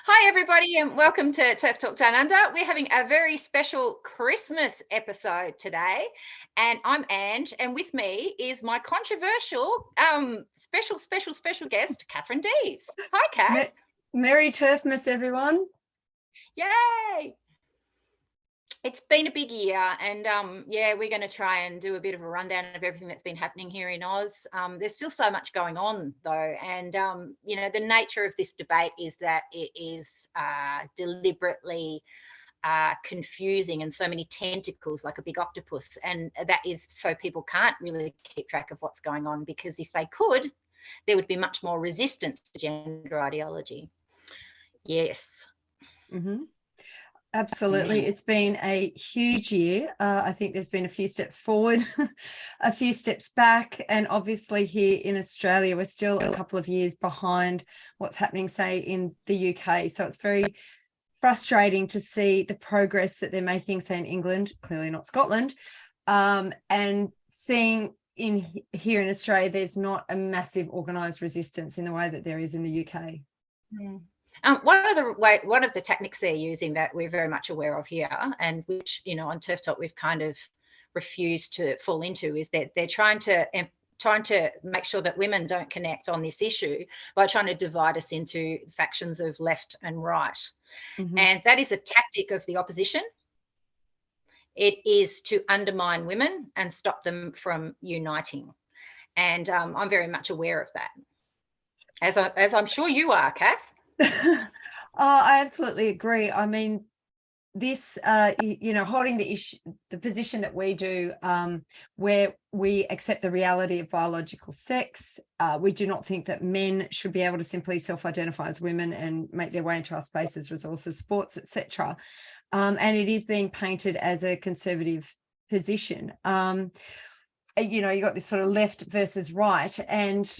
Hi, everybody, and welcome to Terf Talk Down Under. We're having a very special Christmas episode today, and I'm Ange, and with me is my controversial, special guest, Catherine Deves. Hi, Kath. Merry Terf-mas, everyone. Yay! It's been a big year, and we're going to try and do a bit of a rundown of everything that's been happening here in Oz. There's still so much going on, though, and the nature of this debate is that it is deliberately confusing and so many tentacles, like a big octopus, and that is so people can't really keep track of what's going on, because if they could, there would be much more resistance to gender ideology. Yes. Mm-hmm. Absolutely. It's been a huge year. I think there's been a few steps forward, a few steps back. And obviously here in Australia, we're still a couple of years behind what's happening, say, in the UK. So it's very frustrating to see the progress that they're making, say, in England, clearly not Scotland, and seeing here in Australia, there's not a massive organised resistance in the way that there is in the UK. Mm. One of the tactics they're using that we're very much aware of here, and which, on Terf Talk we've kind of refused to fall into, is that they're trying to make sure that women don't connect on this issue by trying to divide us into factions of left and right. Mm-hmm. And that is a tactic of the opposition. It is to undermine women and stop them from uniting. And I'm very much aware of that, as I'm sure you are, Kath. I absolutely agree. I mean, this, holding the position that we do, where we accept the reality of biological sex, we do not think that men should be able to simply self-identify as women and make their way into our spaces, resources, sports, etc. And it is being painted as a conservative position. You got this sort of left versus right, and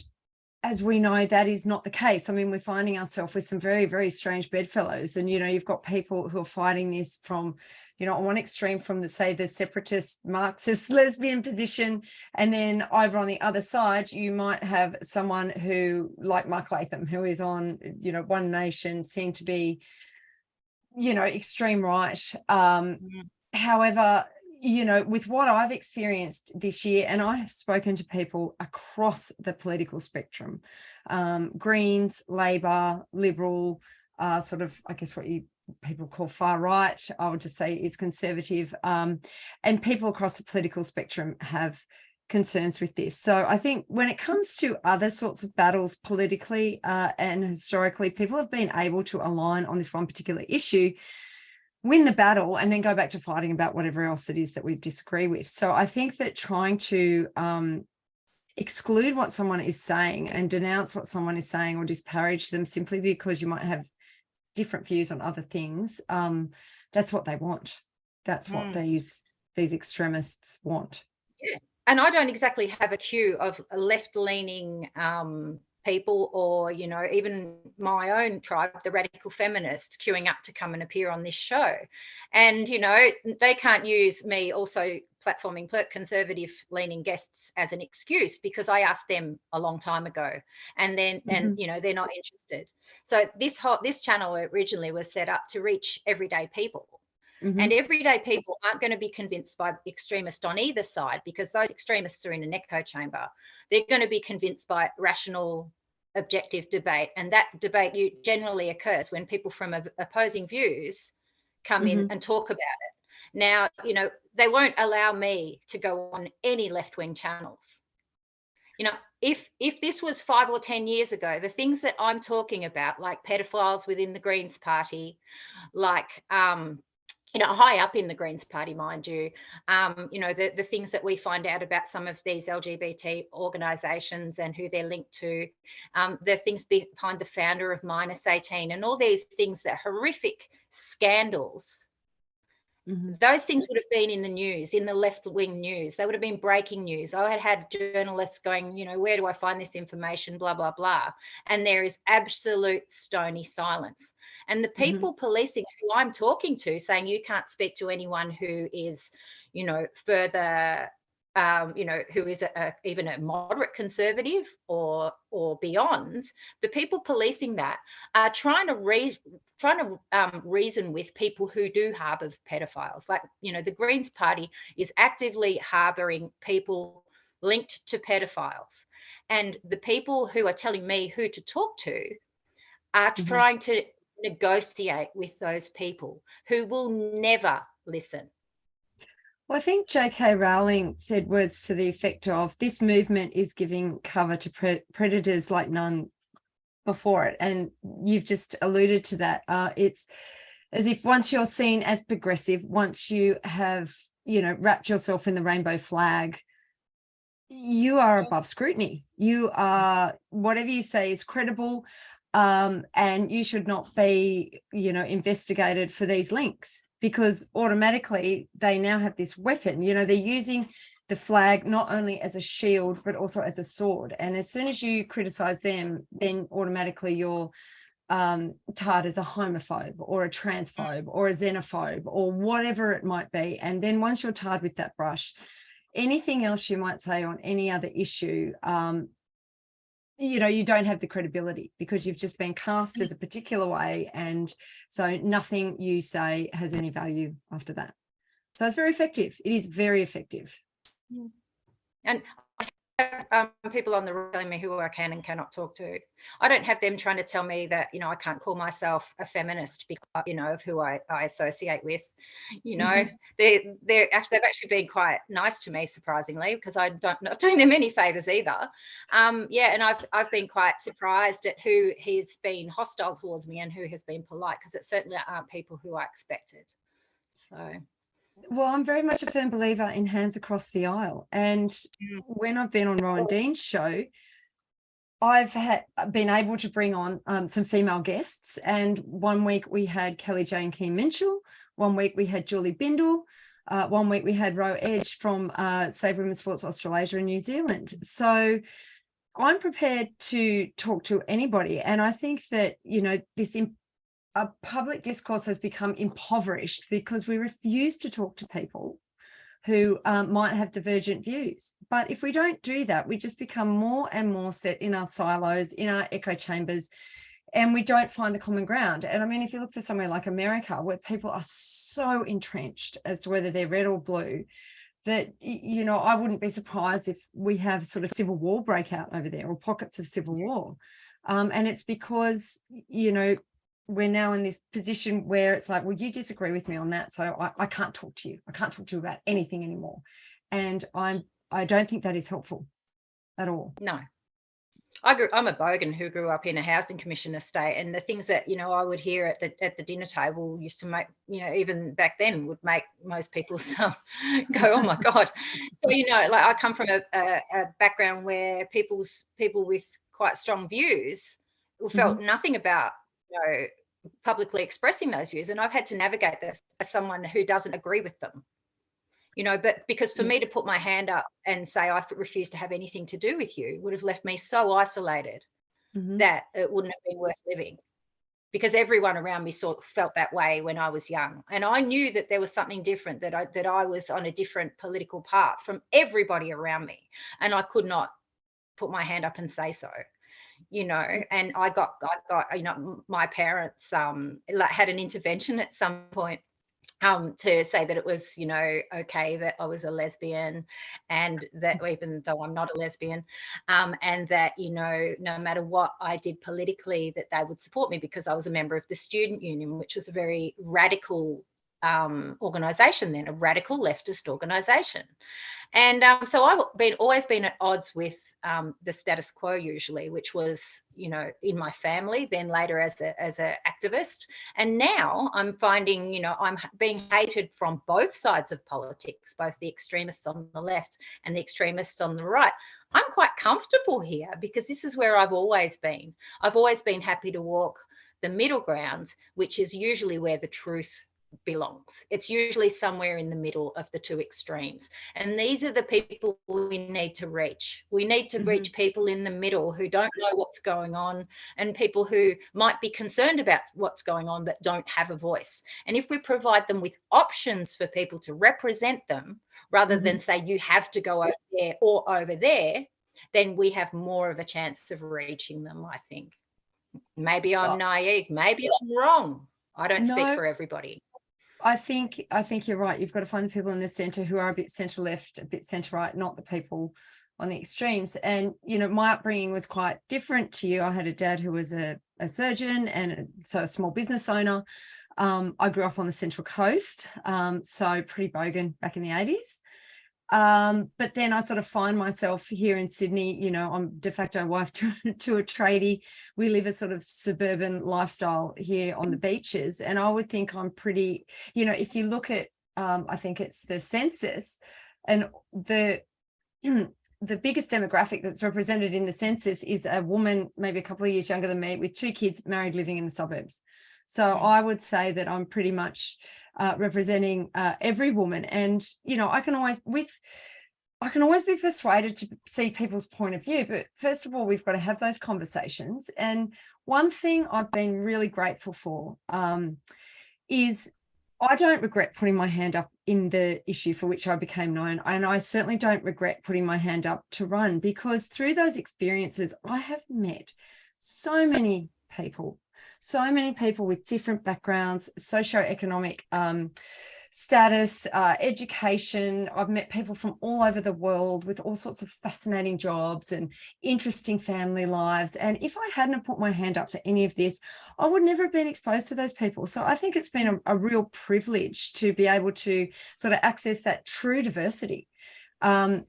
as we know, that is not the case. I mean, we're finding ourselves with some very, very strange bedfellows. And, you've got people who are fighting this from, on one extreme, from the separatist Marxist lesbian position. And then over on the other side, you might have someone who, like Mark Latham, who is on, One Nation, seen to be, extreme right. However, with what I've experienced this year, and I have spoken to people across the political spectrum, Greens, Labor, Liberal, sort of, I guess what people call far right, I would just say is conservative, and people across the political spectrum have concerns with this. So I think when it comes to other sorts of battles politically and historically, people have been able to align on this one particular issue, win the battle, and then go back to fighting about whatever else it is that we disagree with. So I think that trying to exclude what someone is saying and denounce what someone is saying or disparage them simply because you might have different views on other things, that's what they want. That's what these extremists want. Yeah. And I don't exactly have a queue of left-leaning people, or even my own tribe, the radical feminists, queuing up to come and appear on this show. And they can't use me also platforming conservative leaning guests as an excuse, because I asked them a long time ago, and then and they're not interested. So this channel originally was set up to reach everyday people. And everyday people aren't going to be convinced by extremists on either side, because those extremists are in an echo chamber. They're going to be convinced by rational, objective debate. And that debate generally occurs when people from opposing views come in and talk about it. Now, they won't allow me to go on any left-wing channels. If this was 5 or 10 years ago, the things that I'm talking about, like pedophiles within the Greens Party, like high up in the Greens Party, mind you, the things that we find out about some of these LGBT organisations and who they're linked to, the things behind the founder of -18, and all these things, that horrific scandals, those things would have been in the news, in the left-wing news. They would have been breaking news. I had journalists going, where do I find this information, blah, blah, blah. And there is absolute stony silence. And the people policing who I'm talking to, saying you can't speak to anyone who is, further who is even a moderate conservative or beyond, the people policing that are trying to reason with people who do harbour pedophiles. Like, the Greens Party is actively harbouring people linked to pedophiles, and the people who are telling me who to talk to are trying to negotiate with those people who will never listen. Well, I think J.K. Rowling said words to the effect of, this movement is giving cover to predators like none before it. And you've just alluded to that. It's as if once you're seen as progressive, once you have, wrapped yourself in the rainbow flag, you are above scrutiny. You are, whatever you say is credible, and you should not be, investigated for these links. Because automatically they now have this weapon, they're using the flag not only as a shield, but also as a sword. And as soon as you criticize them, then automatically you're tarred as a homophobe or a transphobe or a xenophobe or whatever it might be. And then once you're tarred with that brush, anything else you might say on any other issue, you don't have the credibility because you've just been cast as a particular way, and so nothing you say has any value after that. So it's very effective. It is very effective. And I have people on the road telling me who I can and cannot talk to. I don't have them trying to tell me that, I can't call myself a feminist because, of who I associate with. They've actually been quite nice to me, surprisingly, because I'm not doing them any favors either. And I've been quite surprised at who has been hostile towards me and who has been polite, because it certainly aren't people who I expected. So. Well, I'm very much a firm believer in hands across the aisle. And when I've been on Rowan Dean's show, I've been able to bring on some female guests. And one week we had Kelly Jane Keane-Minshall. One week we had Julie Bindle. One week we had Ro Edge from Save Women's Sports Australasia and New Zealand. So I'm prepared to talk to anybody. And I think that, this public discourse has become impoverished because we refuse to talk to people who might have divergent views. But if we don't do that, we just become more and more set in our silos, in our echo chambers, and we don't find the common ground. And I mean, if you look to somewhere like America, where people are so entrenched as to whether they're red or blue, that, I wouldn't be surprised if we have sort of civil war breakout over there, or pockets of civil war. And it's because, we're now in this position where it's like, well, you disagree with me on that, so I can't talk to you. I can't talk to you about anything anymore. And I don't think that is helpful at all. No. I'm a bogan who grew up in a housing commission estate, and the things that I would hear at the dinner table used to make, even back then, would make most people go, oh my god. So like, I come from a background where people with quite strong views felt nothing about publicly expressing those views, and I've had to navigate this as someone who doesn't agree with them. But because for me to put my hand up and say I refuse to have anything to do with you would have left me so isolated that it wouldn't have been worth living, because everyone around me sort of felt that way when I was young, and I knew that there was something different, that I was on a different political path from everybody around me, and I could not put my hand up and say so. And I got my parents had an intervention at some point to say that it was, okay that I was a lesbian, and that even though I'm not a lesbian, and that, no matter what I did politically, that they would support me because I was a member of the student union, which was a very radical organisation then, a radical leftist organisation. And so I've always been at odds with the status quo, usually, which was, in my family, then later as a activist. And now I'm finding, I'm being hated from both sides of politics, both the extremists on the left and the extremists on the right. I'm quite comfortable here because this is where I've always been. I've always been happy to walk the middle ground, which is usually where the truth belongs. It's usually somewhere in the middle of the two extremes, and these are the people we need to reach. We need to reach people in the middle who don't know what's going on, and people who might be concerned about what's going on but don't have a voice. And if we provide them with options for people to represent them rather than say you have to go over there or over there, then we have more of a chance of reaching them, I think. Maybe I'm naive, maybe I'm wrong. I don't speak for everybody. I think you're right. You've got to find the people in the centre who are a bit centre left, a bit centre right, not the people on the extremes. And, you know, my upbringing was quite different to you. I had a dad who was a surgeon and so a small business owner. I grew up on the Central Coast, so pretty bogan back in the 80s. But then I sort of find myself here in Sydney. You know, I'm de facto wife to a tradie. We live a sort of suburban lifestyle here on the beaches. And I would think I'm pretty, you know, if you look at, I think it's the census, and the biggest demographic that's represented in the census is a woman, maybe a couple of years younger than me, with 2 kids, married, living in the suburbs. So I would say that I'm pretty much representing every woman. And, you know, I can always be persuaded to see people's point of view. But first of all, we've got to have those conversations. And one thing I've been really grateful for is I don't regret putting my hand up in the issue for which I became known. And I certainly don't regret putting my hand up to run, because through those experiences, I have met so many people with different backgrounds, socioeconomic status, education. I've met people from all over the world with all sorts of fascinating jobs and interesting family lives. And if I hadn't put my hand up for any of this, I would never have been exposed to those people. So I think it's been a real privilege to be able to sort of access that true diversity. And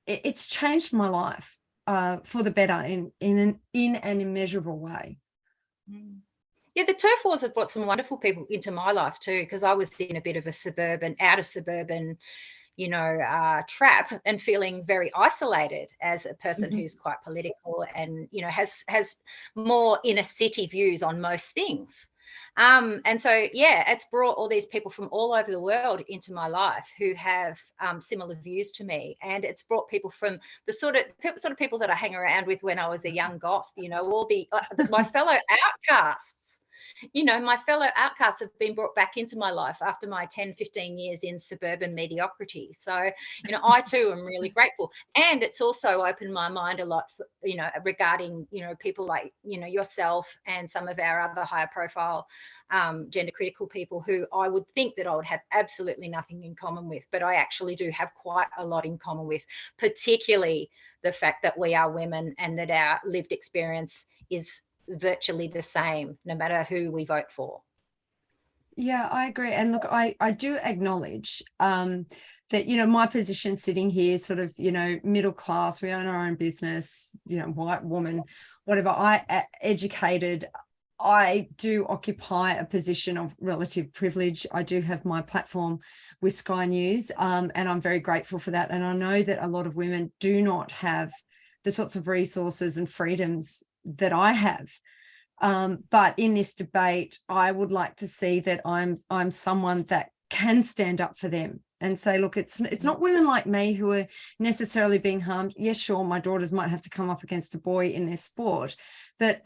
it's changed my life for the better in an immeasurable way. Yeah, the turf wars have brought some wonderful people into my life too, because I was in a bit of a outer suburban, you know, trap, and feeling very isolated as a person who's quite political and, you know, has more inner city views on most things. And so, yeah, it's brought all these people from all over the world into my life who have similar views to me. And it's brought people from the sort of people that I hang around with when I was a young goth, you know, all my fellow outcasts. You know, my fellow outcasts have been brought back into my life after my 10, 15 years in suburban mediocrity. So, you know, I too am really grateful. And it's also opened my mind a lot, for, you know, regarding, you know, people like, you know, yourself and some of our other higher profile gender critical people who I would think that I would have absolutely nothing in common with, but I actually do have quite a lot in common with, particularly the fact that we are women and that our lived experience is virtually the same no matter who we vote for. Yeah, I agree. And look, I do acknowledge that, you know, my position sitting here, sort of, you know, middle class, we own our own business, you know, white woman, whatever, educated, I do occupy a position of relative privilege. I do have my platform with Sky News, and I'm very grateful for that. And I know that a lot of women do not have the sorts of resources and freedoms that I have. But in this debate, I would like to see that I'm someone that can stand up for them and say, look, it's not women like me who are necessarily being harmed. Yes, sure, my daughters might have to come up against a boy in their sport, but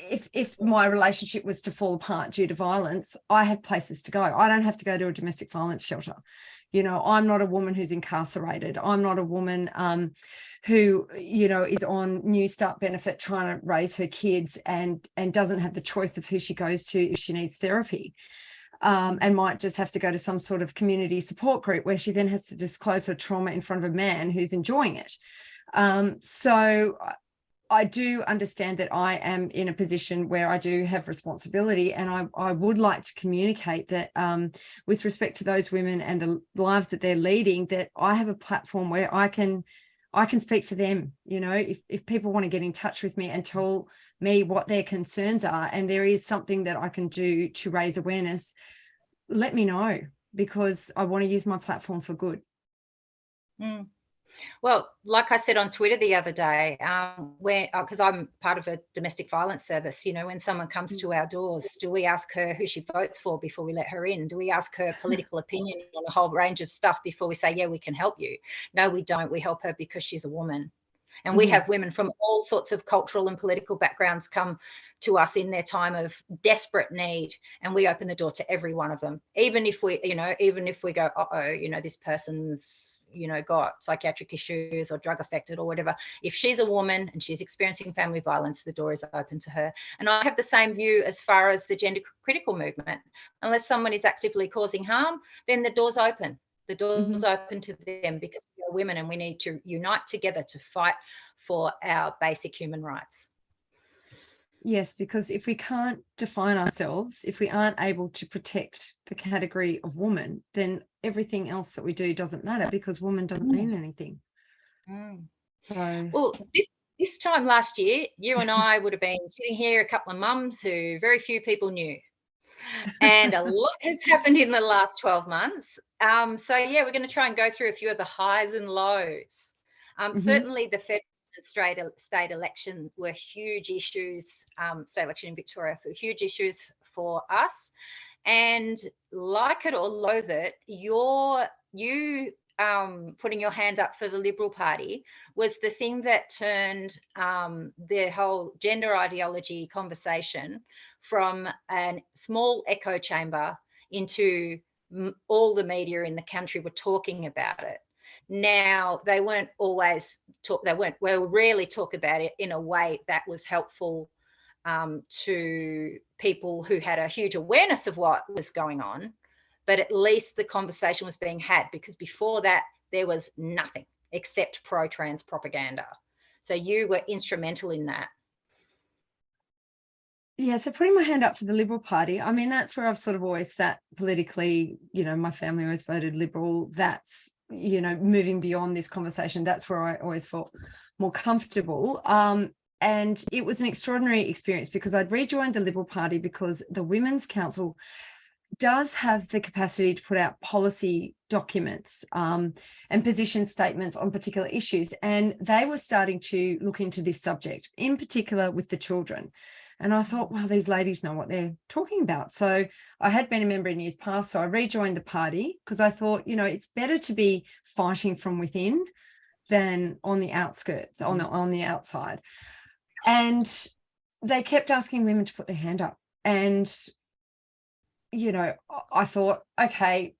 if my relationship was to fall apart due to violence, I have places to go. I don't have to go to a domestic violence shelter. You know, I'm not a woman who's incarcerated. I'm not a woman who, you know, is on New Start benefit trying to raise her kids and doesn't have the choice of who she goes to if she needs therapy, and might just have to go to some sort of community support group where she then has to disclose her trauma in front of a man who's enjoying it. So I do understand that I am in a position where I do have responsibility, and I would like to communicate that with respect to those women and the lives that they're leading, that I have a platform where I can speak for them. You know, if people want to get in touch with me and tell me what their concerns are, and there is something that I can do to raise awareness, let me know, because I want to use my platform for good. Well, like I said on Twitter the other day, because I'm part of a domestic violence service, you know, when someone comes to our doors, do we ask her who she votes for before we let her in? Do we ask her political opinion on a whole range of stuff before we say, yeah, we can help you? No, we don't. We help her because she's a woman. And we have women from all sorts of cultural and political backgrounds come to us in their time of desperate need, and we open the door to every one of them, even if we go, this person's got psychiatric issues or drug affected or whatever. If she's a woman and she's experiencing family violence, the door is open to her. And I have the same view as far as the gender critical movement. Unless someone is actively causing harm, then the door's open. The door's open to them, because we are women and we need to unite together to fight for our basic human rights. Yes, because if we can't define ourselves, if we aren't able to protect the category of woman, then everything else that we do doesn't matter, because woman doesn't mean anything. So, well, this time last year, you and I would have been sitting here, a couple of mums who very few people knew. And a lot has happened in the last 12 months. So, yeah, we're going to try and go through a few of the highs and lows. Certainly the federal and state election were huge issues, state election in Victoria, for huge issues for us. And like it or loathe it, you putting your hand up for the Liberal Party was the thing that turned the whole gender ideology conversation from a small echo chamber into all the media in the country were talking about it. Now, they weren't always rarely talk about it in a way that was helpful to people who had a huge awareness of what was going on, but at least the conversation was being had, because before that there was nothing except pro-trans propaganda. So you were instrumental in that. Yeah, so putting my hand up for the Liberal Party, I mean, that's where I've sort of always sat politically. My family always voted Liberal. That's, moving beyond this conversation, that's where I always felt more comfortable. And it was an extraordinary experience, because I'd rejoined the Liberal Party because the Women's Council does have the capacity to put out policy documents and position statements on particular issues. And they were starting to look into this subject, in particular with the children. And I thought, wow, these ladies know what they're talking about. So I had been a member in years past, so I rejoined the party because I thought, it's better to be fighting from within than on the outskirts, on the outside. And they kept asking women to put their hand up. And, I thought, okay,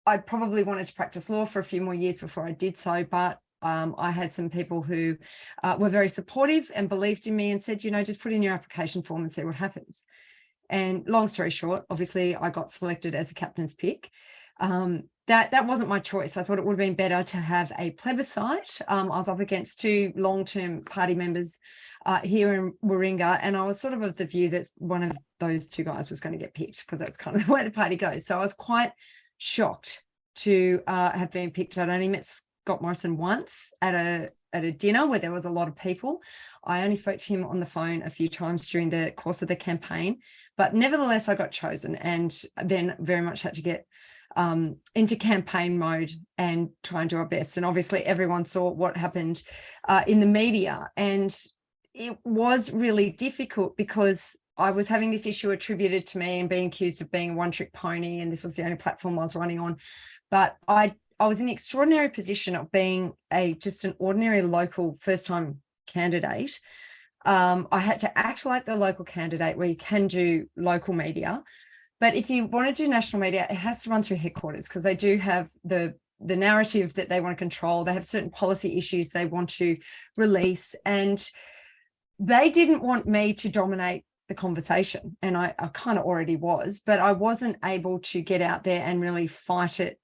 I probably wanted to practice law for a few more years before I did so, but I had some people who were very supportive and believed in me and said, just put in your application form and see what happens. And long story short, obviously I got selected as a captain's pick. That wasn't my choice. I thought it would have been better to have a plebiscite. I was up against two long-term party members here in Warringah, and I was sort of the view that one of those two guys was going to get picked, because that's kind of the way the party goes. So I was quite shocked to have been picked. I'd only met Scott Morrison once at a dinner where there was a lot of people. I only spoke to him on the phone a few times during the course of the campaign, but nevertheless I got chosen, and then very much had to get into campaign mode and try and do our best. And obviously everyone saw what happened in the media, and it was really difficult because I was having this issue attributed to me and being accused of being a one-trick pony, and this was the only platform I was running on. But I was in the extraordinary position of being just an ordinary local first-time candidate. I had to act like the local candidate, where you can do local media. But if you want to do national media, it has to run through headquarters, because they do have the narrative that they want to control. They have certain policy issues they want to release, and they didn't want me to dominate the conversation. And I kind of already was, but I wasn't able to get out there and really fight it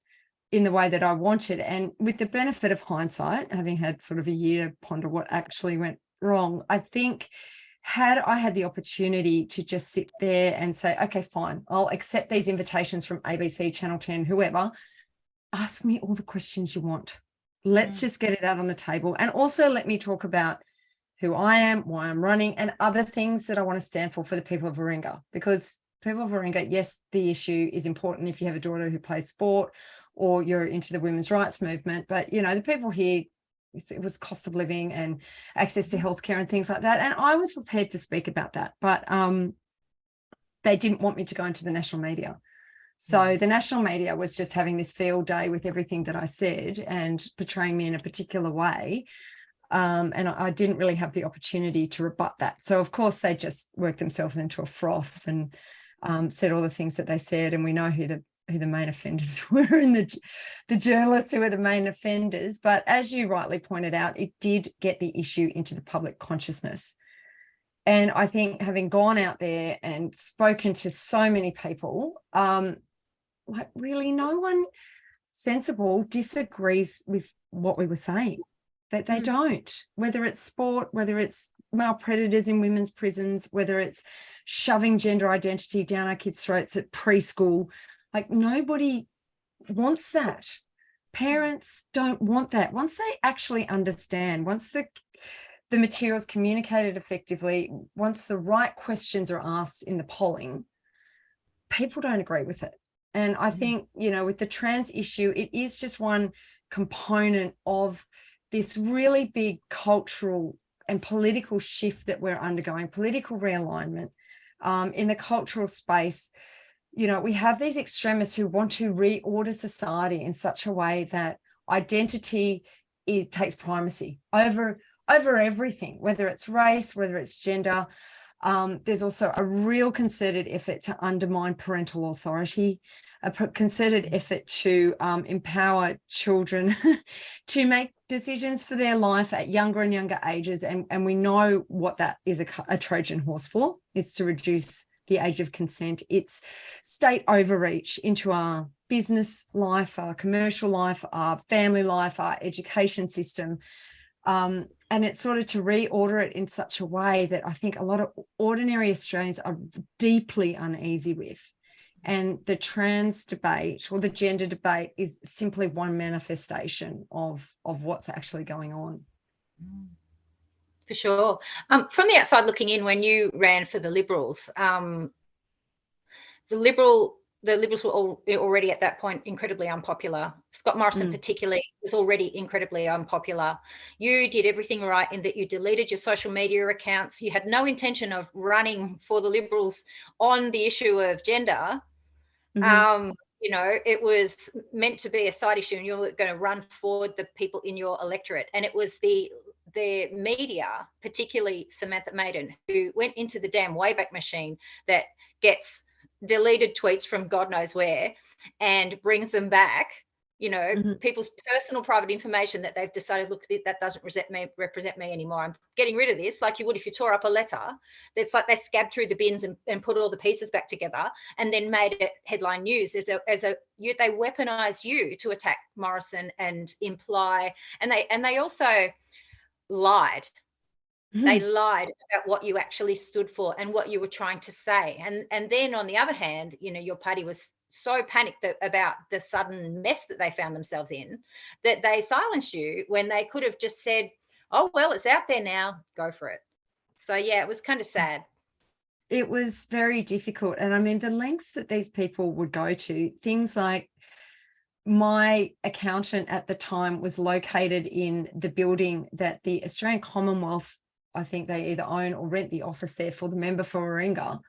in the way that I wanted. And with the benefit of hindsight, having had sort of a year to ponder what actually went wrong, I think had I had the opportunity to just sit there and say, okay, fine, I'll accept these invitations from ABC, Channel 10, whoever, ask me all the questions you want. Let's just get it out on the table. And also let me talk about who I am, why I'm running, and other things that I want to stand for the people of Warringah. Because people of Warringah, yes, the issue is important if you have a daughter who plays sport or you're into the women's rights movement. But, the people here, it was cost of living and access to healthcare and things like that. And I was prepared to speak about that, but they didn't want me to go into the national media. So the national media was just having this field day with everything that I said and portraying me in a particular way. And I didn't really have the opportunity to rebut that. So, of course, they just worked themselves into a froth and said all the things that they said. And we know who the main offenders were and the journalists who were the main offenders. But as you rightly pointed out, it did get the issue into the public consciousness. And I think having gone out there and spoken to so many people, really no one sensible disagrees with what we were saying. That they don't, whether it's sport, whether it's male predators in women's prisons, whether it's shoving gender identity down our kids' throats at preschool. Like, nobody wants that. Parents don't want that. Once they actually understand, once the material's communicated effectively, once the right questions are asked in the polling, people don't agree with it. And I think, with the trans issue, it is just one component of this really big cultural and political shift that we're undergoing, political realignment in the cultural space. We have these extremists who want to reorder society in such a way that identity takes primacy over everything, whether it's race, whether it's gender. There's also a real concerted effort to undermine parental authority, a concerted effort to empower children to make decisions for their life at younger and younger ages. And we know what that is a Trojan horse for. It's to reduce the age of consent. It's state overreach into our business life, our commercial life, our family life, our education system. And it's sort of to reorder it in such a way that I think a lot of ordinary Australians are deeply uneasy with. And the trans debate or the gender debate is simply one manifestation of what's actually going on. For sure. From the outside looking in, when you ran for the Liberals, the Liberals were already at that point incredibly unpopular. Scott Morrison particularly was already incredibly unpopular. You did everything right in that you deleted your social media accounts. You had no intention of running for the Liberals on the issue of gender. It was meant to be a side issue, and you were going to run forward the people in your electorate. And it was the media, particularly Samantha Maiden, who went into the damn Wayback Machine that gets deleted tweets from God knows where and brings them back, people's personal private information that they've decided, look, that doesn't represent me anymore. I'm getting rid of this, like you would if you tore up a letter. It's like they scabbed through the bins and put all the pieces back together and then made it headline news they weaponized you to attack Morrison and imply, and they also lied. They lied about what you actually stood for and what you were trying to say. And then on the other hand, your party was so panicked about the sudden mess that they found themselves in that they silenced you when they could have just said, oh, well, it's out there now, go for it. So, yeah, it was kind of sad. It was very difficult. And I mean, the lengths that these people would go to, things like my accountant at the time was located in the building that the Australian Commonwealth, I think they either own or rent the office there for the member for Warringah.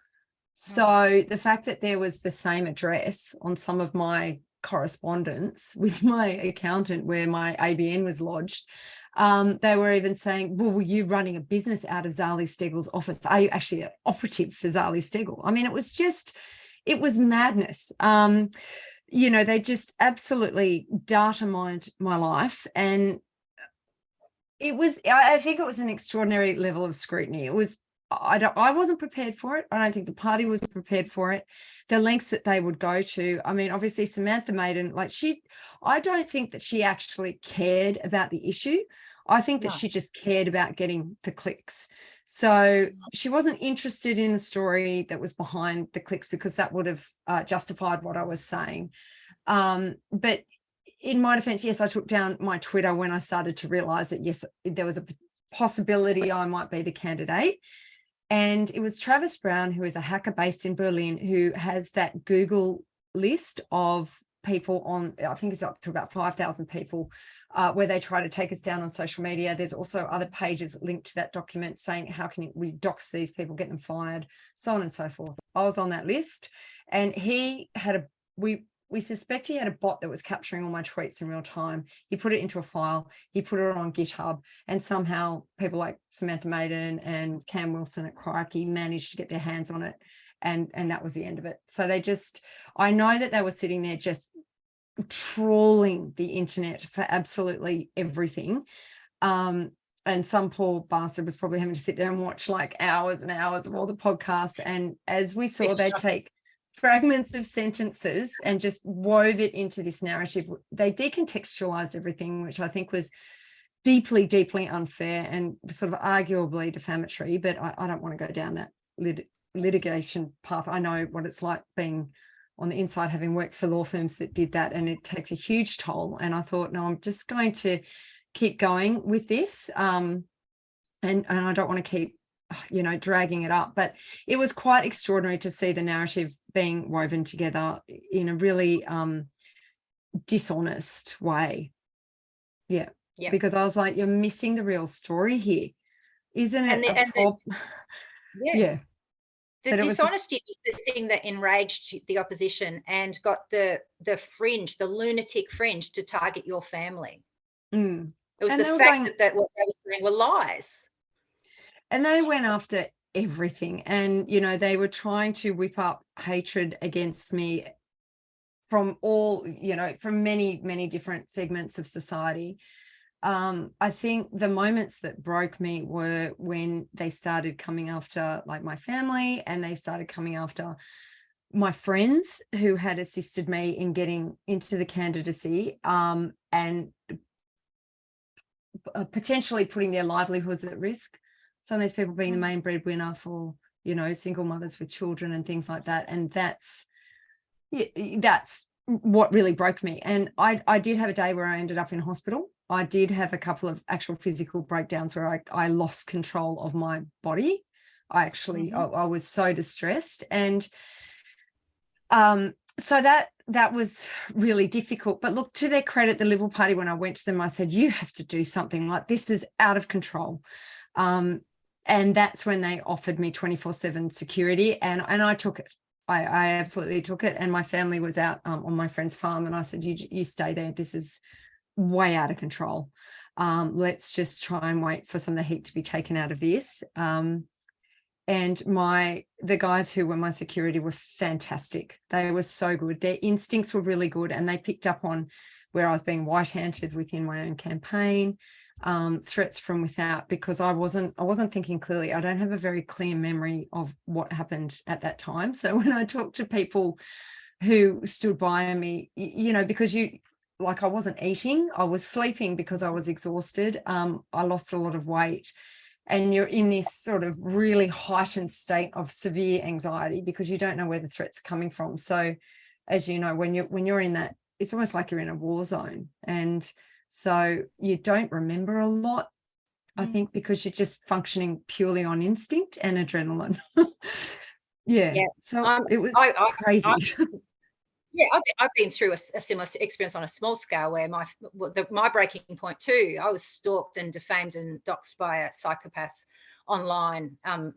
So the fact that there was the same address on some of my correspondence with my accountant where my ABN was lodged, they were even saying, well, were you running a business out of Zali Steggall's office? Are you actually an operative for Zali Steggall? I mean, it was madness. They just absolutely data mined my life. And I think it was an extraordinary level of scrutiny. I wasn't prepared for it. I don't think the party was prepared for it. The lengths that they would go to. I mean, obviously Samantha Maiden, I don't think that she actually cared about the issue. I think that she just cared about getting the clicks. So she wasn't interested in the story that was behind the clicks because that would have justified what I was saying. But in my defense, yes, I took down my Twitter when I started to realize that, yes, there was a possibility I might be the candidate. And it was Travis Brown, who is a hacker based in Berlin, who has that Google list of people on, I think it's up to about 5,000 people, where they try to take us down on social media. There's also other pages linked to that document saying, how can we dox these people, get them fired, so on and so forth. I was on that list, and he had we we suspect he had a bot that was capturing all my tweets in real time. He put it into a file, he put it on GitHub, and somehow people like Samantha Maiden and Cam Wilson at Crikey managed to get their hands on it. And that was the end of it. So I know that they were sitting there just trawling the internet for absolutely everything. And some poor bastard was probably having to sit there and watch like hours and hours of all the podcasts. And as we saw, they'd take fragments of sentences and just wove it into this narrative. They decontextualized everything, which I think was deeply, deeply unfair and sort of arguably defamatory. But I don't want to go down that litigation path. I know what it's like being on the inside, having worked for law firms that did that, and it takes a huge toll. And I thought, no, I'm just going to keep going with this, and I don't want to keep dragging it up. But it was quite extraordinary to see the narrative being woven together in a really dishonest way. Yeah. Because I was like, you're missing the real story here, isn't it? Yeah. The dishonesty was the thing that enraged the opposition and got the fringe, the lunatic fringe, to target your family. It was and the fact that what they were saying were lies. And they went after everything. And, they were trying to whip up hatred against me from all, from many, many different segments of society. I think the moments that broke me were when they started coming after like my family, and they started coming after my friends who had assisted me in getting into the candidacy, and potentially putting their livelihoods at risk. Some of these people being the main breadwinner for, single mothers with children and things like that. And that's what really broke me. And I did have a day where I ended up in hospital. I did have a couple of actual physical breakdowns where I lost control of my body. I was so distressed. And so that was really difficult. But look, to their credit, the Liberal Party, when I went to them, I said, you have to do something, like this is out of control. And that's when they offered me 24/7 security, and I took it. I absolutely took it. And my family was out on my friend's farm, and I said, you stay there. This is way out of control. Let's just try and wait for some of the heat to be taken out of this. And the guys who were my security were fantastic. They were so good. Their instincts were really good, and they picked up on where I was being white-handed within my own campaign, threats from without, because I wasn't thinking clearly. I don't have a very clear memory of what happened at that time. So when I talk to people who stood by me, because I wasn't eating, I was sleeping because I was exhausted. I lost a lot of weight. And you're in this sort of really heightened state of severe anxiety because you don't know where the threat's coming from. So, as you know, when you're in that, it's almost like you're in a war zone. And so you don't remember a lot, I think, because you're just functioning purely on instinct and adrenaline. Yeah. So it was crazy. I've been through a similar experience on a small scale where my breaking point too, I was stalked and defamed and doxed by a psychopath online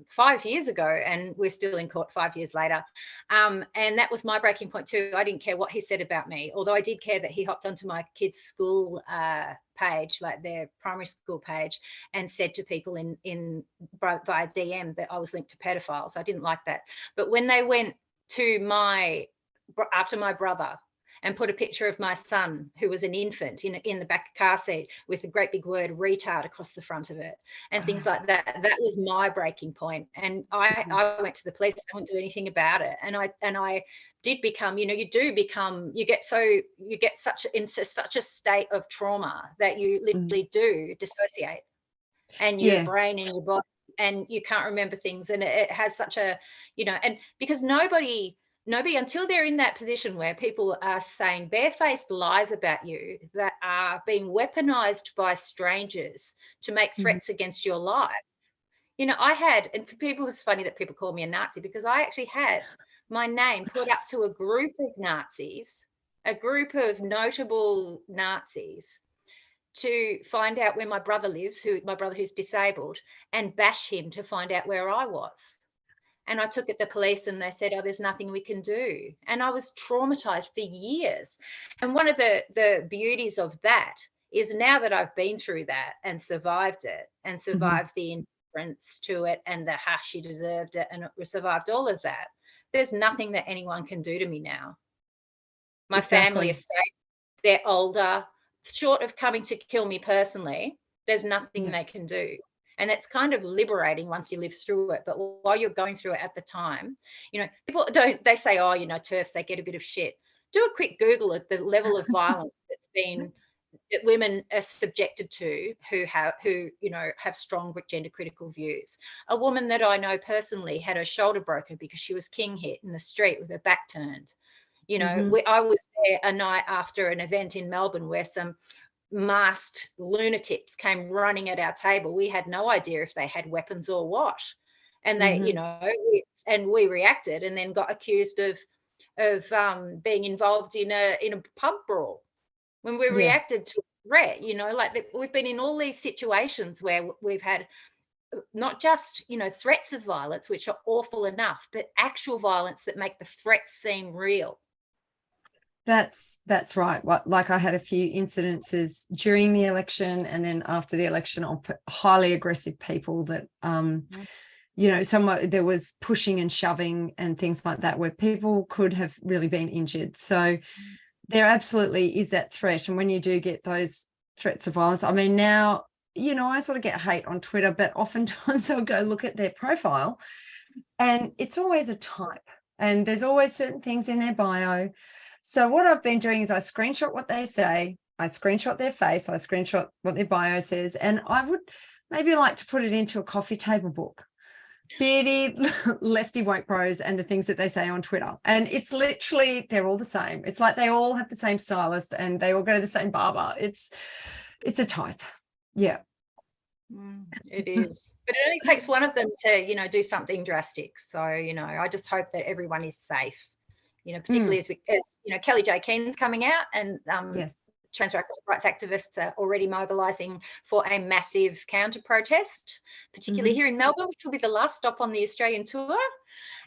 5 years ago, and we're still in court 5 years later. And that was my breaking point too. I didn't care what he said about me, although I did care that he hopped onto my kids' school page, like their primary school page, and said to people via DM that I was linked to pedophiles. I didn't like that. But when they went to after my brother and put a picture of my son, who was an infant, in the back car seat with a great big word retard across the front of it, and things like that, that was my breaking point. And I went to the police. I wouldn't do anything about it. And I did become, you get into such a state of trauma that you literally do dissociate, and your brain and your body, and you can't remember things. And it has such a, and because nobody, until they're in that position where people are saying barefaced lies about you that are being weaponized by strangers to make threats against your life. I had, and for people, it's funny that people call me a Nazi, because I actually had my name put up to a group of Nazis, a group of notable Nazis, to find out where my brother lives, my brother who's disabled, and bash him to find out where I was. And I took it to the police and they said, oh, there's nothing we can do. And I was traumatized for years. And one of the beauties of that is now that I've been through that and survived it and survived the indifference to it and the she deserved it and survived all of that, there's nothing that anyone can do to me now. My family is safe. They're older. Short of coming to kill me personally, there's nothing they can do. And it's kind of liberating once you live through it. But while you're going through it at the time, you know, people they say, oh, you know, Terfs, they get a bit of shit. Do a quick Google of the level of violence that women are subjected to who you know, have strong gender critical views. A woman that I know personally had her shoulder broken because she was king hit in the street with her back turned. You know, I was there a night after an event in Melbourne where some masked lunatics came running at our table. We had no idea if they had weapons or what. And they, you know, we reacted and then got accused of being involved in a pub brawl when we reacted to a threat. You know, like we've been in all these situations where we've had not just, you know, threats of violence, which are awful enough, but actual violence that make the threats seem real. That's right. Like I had a few incidences during the election and then after the election on highly aggressive people that, you know, there was pushing and shoving and things like that where people could have really been injured. So there absolutely is that threat. And when you do get those threats of violence, I mean, now, you know, I sort of get hate on Twitter, but oftentimes I'll go look at their profile and it's always a type and there's always certain things in their bio. So what I've been doing is I screenshot what they say, I screenshot their face, I screenshot what their bio says, and I would maybe like to put it into a coffee table book. Beardy, lefty woke bros and the things that they say on Twitter. And it's literally, they're all the same. It's like they all have the same stylist and they all go to the same barber. It's a type. Yeah. It is. But it only takes one of them to, you know, do something drastic. So, you know, I just hope that everyone is safe. You know, particularly as you know, Kelly J. Keen's coming out and trans rights activists are already mobilising for a massive counter protest, particularly here in Melbourne, which will be the last stop on the Australian tour.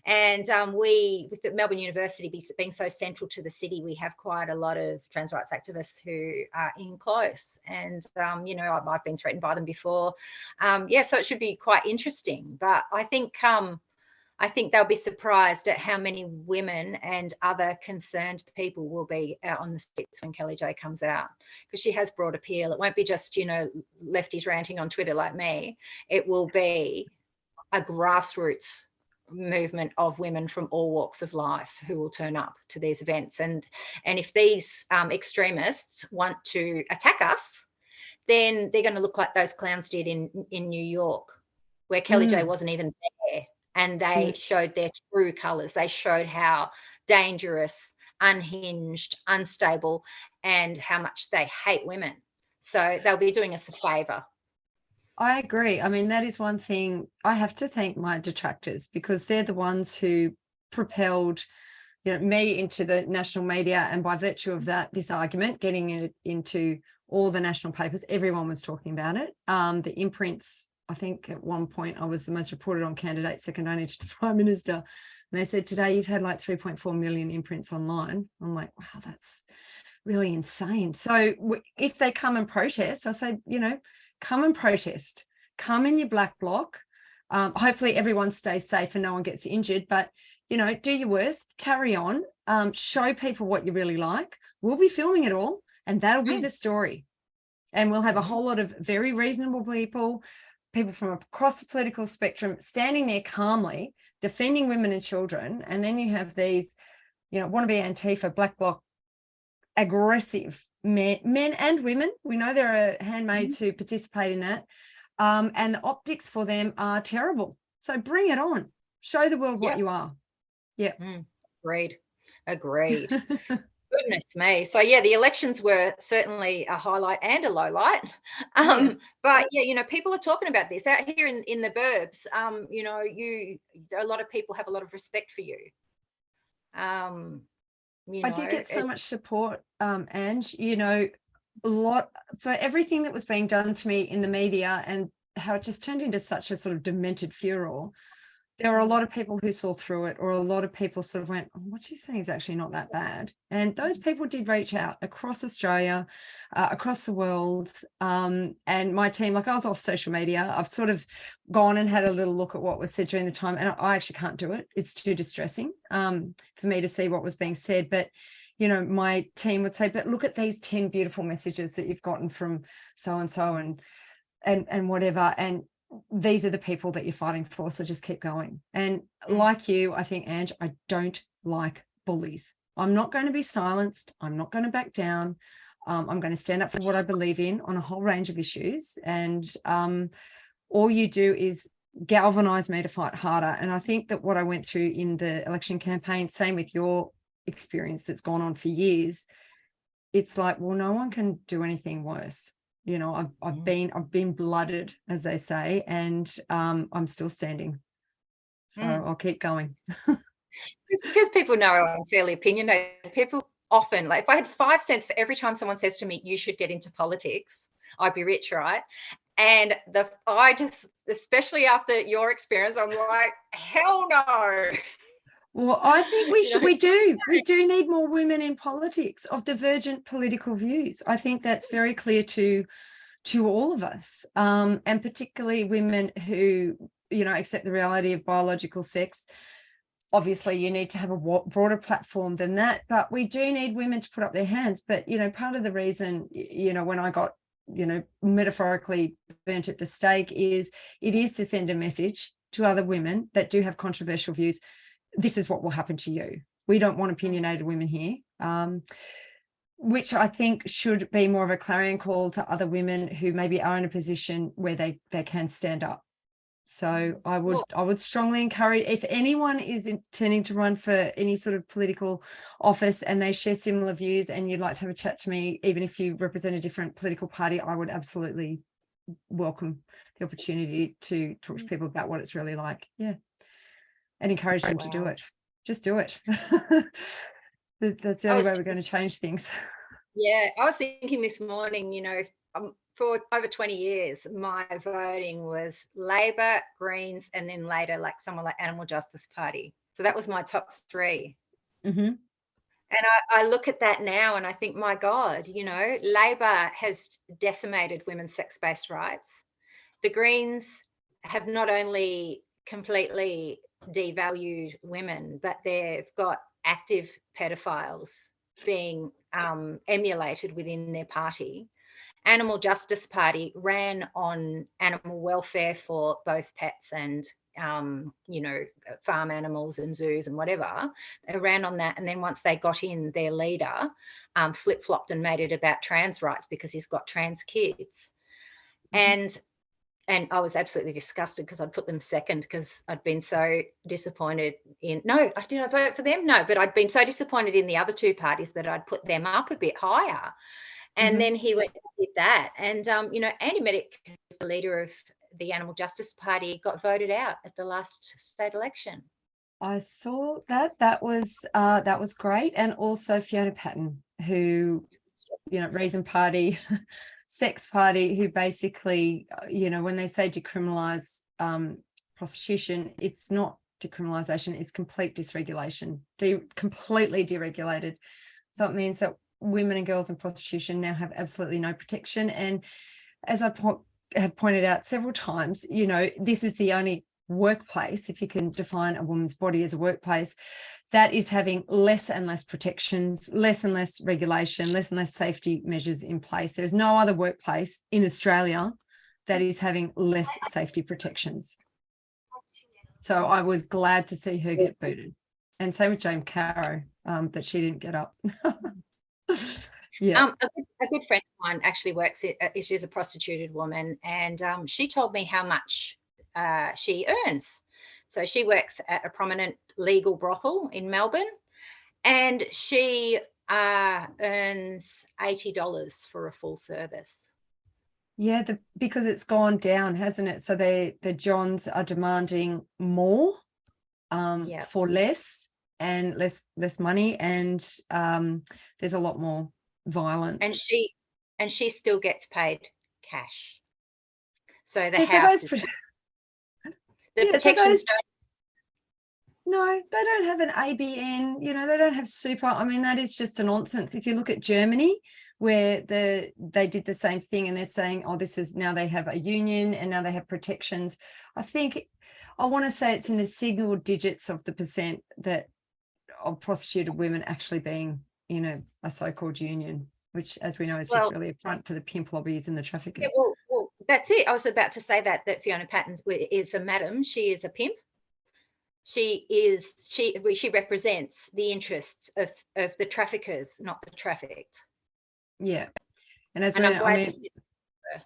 And we, with the Melbourne University being so central to the city, we have quite a lot of trans rights activists who are in close. And, you know, I've been threatened by them before. So it should be quite interesting. But I think they'll be surprised at how many women and other concerned people will be out on the streets when Kelly J comes out, because she has broad appeal. It won't be just, you know, lefties ranting on Twitter like me. It will be a grassroots movement of women from all walks of life who will turn up to these events. And if these extremists want to attack us, then they're going to look like those clowns did in New York, where Kelly J wasn't even there. And they showed their true colours. They showed how dangerous, unhinged, unstable, and how much they hate women. So they'll be doing us a favour. I agree. I mean, that is one thing. I have to thank my detractors because they're the ones who propelled, you know, me into the national media. And by virtue of that, this argument, getting it into all the national papers, everyone was talking about it. The imprints, I think at one point I was the most reported on candidate, second only to the Prime Minister. And they said, today you've had like 3.4 million imprints online. I'm like, wow, that's really insane. So if they come and protest, I say, you know, come and protest. Come in your black bloc. Hopefully everyone stays safe and no one gets injured. But, you know, do your worst, carry on, show people what you really like. We'll be filming it all and that'll be the story. And we'll have a whole lot of very reasonable people from across the political spectrum standing there calmly defending women and children. And then you have these, you know, wannabe Antifa, black bloc, aggressive men and women. We know there are handmaids who participate in that. And the optics for them are terrible. So bring it on. Show the world what you are. Yeah. Agreed. Goodness me. So yeah, the elections were certainly a highlight and a low light. But yeah, you know, people are talking about this out here in the burbs. You know, a lot of people have a lot of respect for you. You know, I did get so much support, Ange, you know, a lot for everything that was being done to me in the media and how it just turned into such a sort of demented furor. there are a lot of people who saw through it, or a lot of people sort of went, oh, what she's saying is actually not that bad. And those people did reach out across Australia, across the world. And my team, like I was off social media, I've sort of gone and had a little look at what was said during the time, and I actually can't do it. It's too distressing for me to see what was being said. But, you know, my team would say, but look at these 10 beautiful messages that you've gotten from so-and-so and whatever. And these are the people that you're fighting for, so just keep going. And like you, I think, Ange, I don't like bullies. I'm not going to be silenced. I'm not going to back down. I'm going to stand up for what I believe in on a whole range of issues. And all you do is galvanize me to fight harder. And I think that what I went through in the election campaign, same with your experience that's gone on for years, it's like, well, no one can do anything worse. You know, I've been blooded, as they say, and I'm still standing. So I'll keep going. Because people know I'm fairly opinionated. People often, like, if I had 5 cents for every time someone says to me, you should get into politics, I'd be rich, right? And I just, especially after your experience, I'm like, hell no. Well, I think we do need more women in politics of divergent political views. I think that's very clear to all of us, and particularly women who, you know, accept the reality of biological sex. Obviously, you need to have a broader platform than that, but we do need women to put up their hands. But, you know, part of the reason, you know, when I got, you know, metaphorically burnt at the stake is to send a message to other women that do have controversial views. This is what will happen to you. We don't want opinionated women here, which I think should be more of a clarion call to other women who maybe are in a position where they can stand up. So I would strongly encourage, if anyone is intending to run for any sort of political office and they share similar views and you'd like to have a chat to me, even if you represent a different political party, I would absolutely welcome the opportunity to talk to people about what it's really like. Yeah. And encourage them to do it. Just do it. That's the only way we're going to change things. Yeah, I was thinking this morning, you know, for over 20 years, my voting was Labor, Greens, and then later, like someone like Animal Justice Party. So that was my top 3. Mm-hmm. And I look at that now and I think, my God, you know, Labor has decimated women's sex-based rights. The Greens have not only completely devalued women, but they've got active pedophiles being emulated within their party. Animal Justice Party ran on animal welfare for both pets and you know, farm animals and zoos and whatever. They ran on that, and then once they got in, their leader flip-flopped and made it about trans rights because he's got trans kids. And I was absolutely disgusted because I'd put them second because I'd been so disappointed in, did I vote for them? No, but I'd been so disappointed in the other 2 parties that I'd put them up a bit higher. And then he went and did that. And, you know, Andy Medic, the leader of the Animal Justice Party, got voted out at the last state election. I saw that. That was great. And also Fiona Patton, who, you know, Reason Party, Sex Party, who basically, you know, when they say decriminalise prostitution, it's not decriminalisation, it's complete dysregulation, completely deregulated. So it means that women and girls in prostitution now have absolutely no protection. And as I have pointed out several times, you know, this is the only workplace, if you can define a woman's body as a workplace, that is having less and less protections, less and less regulation, less and less safety measures in place. There's no other workplace in Australia that is having less safety protections. So I was glad to see her get booted. And same with Jane Caro, that she didn't get up. Yeah. A good friend of mine actually works, she's a prostituted woman, and she told me how much she earns. So she works at a prominent legal brothel in Melbourne, and she earns $80 for a full service. Yeah, because it's gone down, hasn't it? So the Johns are demanding more for less and less money, and there's a lot more violence. And she still gets paid cash. So the house is the protections No, they don't have an ABN, you know, they don't have super. I mean, that is just a nonsense. If you look at Germany, where they did the same thing, and they're saying, oh, this is now they have a union and now they have protections. I want to say it's in the single digits of the percent that of prostituted women actually being in a so-called union, which, as we know, is just really a front for the pimp lobbies and the traffickers. Yeah, well, that's it. I was about to say that Fiona Patton is a madam. She is a pimp. She represents the interests of the traffickers, not the trafficked. Yeah, and as and we I'm know, glad I mean, to see her.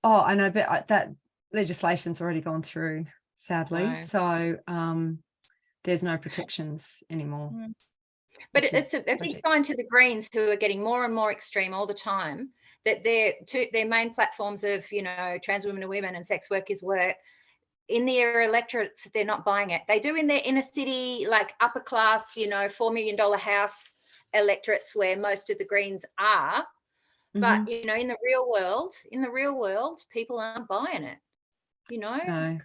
Oh, I know, but that legislation's already gone through, sadly. No. So there's no protections anymore. But it's a big sign to the Greens, who are getting more and more extreme all the time, that their main platforms of, trans women and women and sex workers work, in their electorates, they're not buying it. They do in their inner city, like upper class, $4 million house electorates where most of the Greens are. But, in the real world, people aren't buying it, No.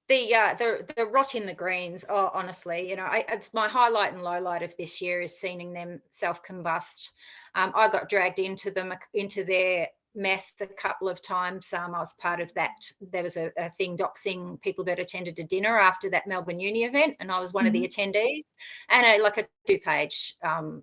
But yeah, the rot in the Greens, honestly, it's my highlight and low light of this year is seeing them self-combust. I got dragged into their mess a couple of times. I was part of that. There was a thing doxing people that attended a dinner after that Melbourne Uni event, and I was one of the attendees. And a 2-page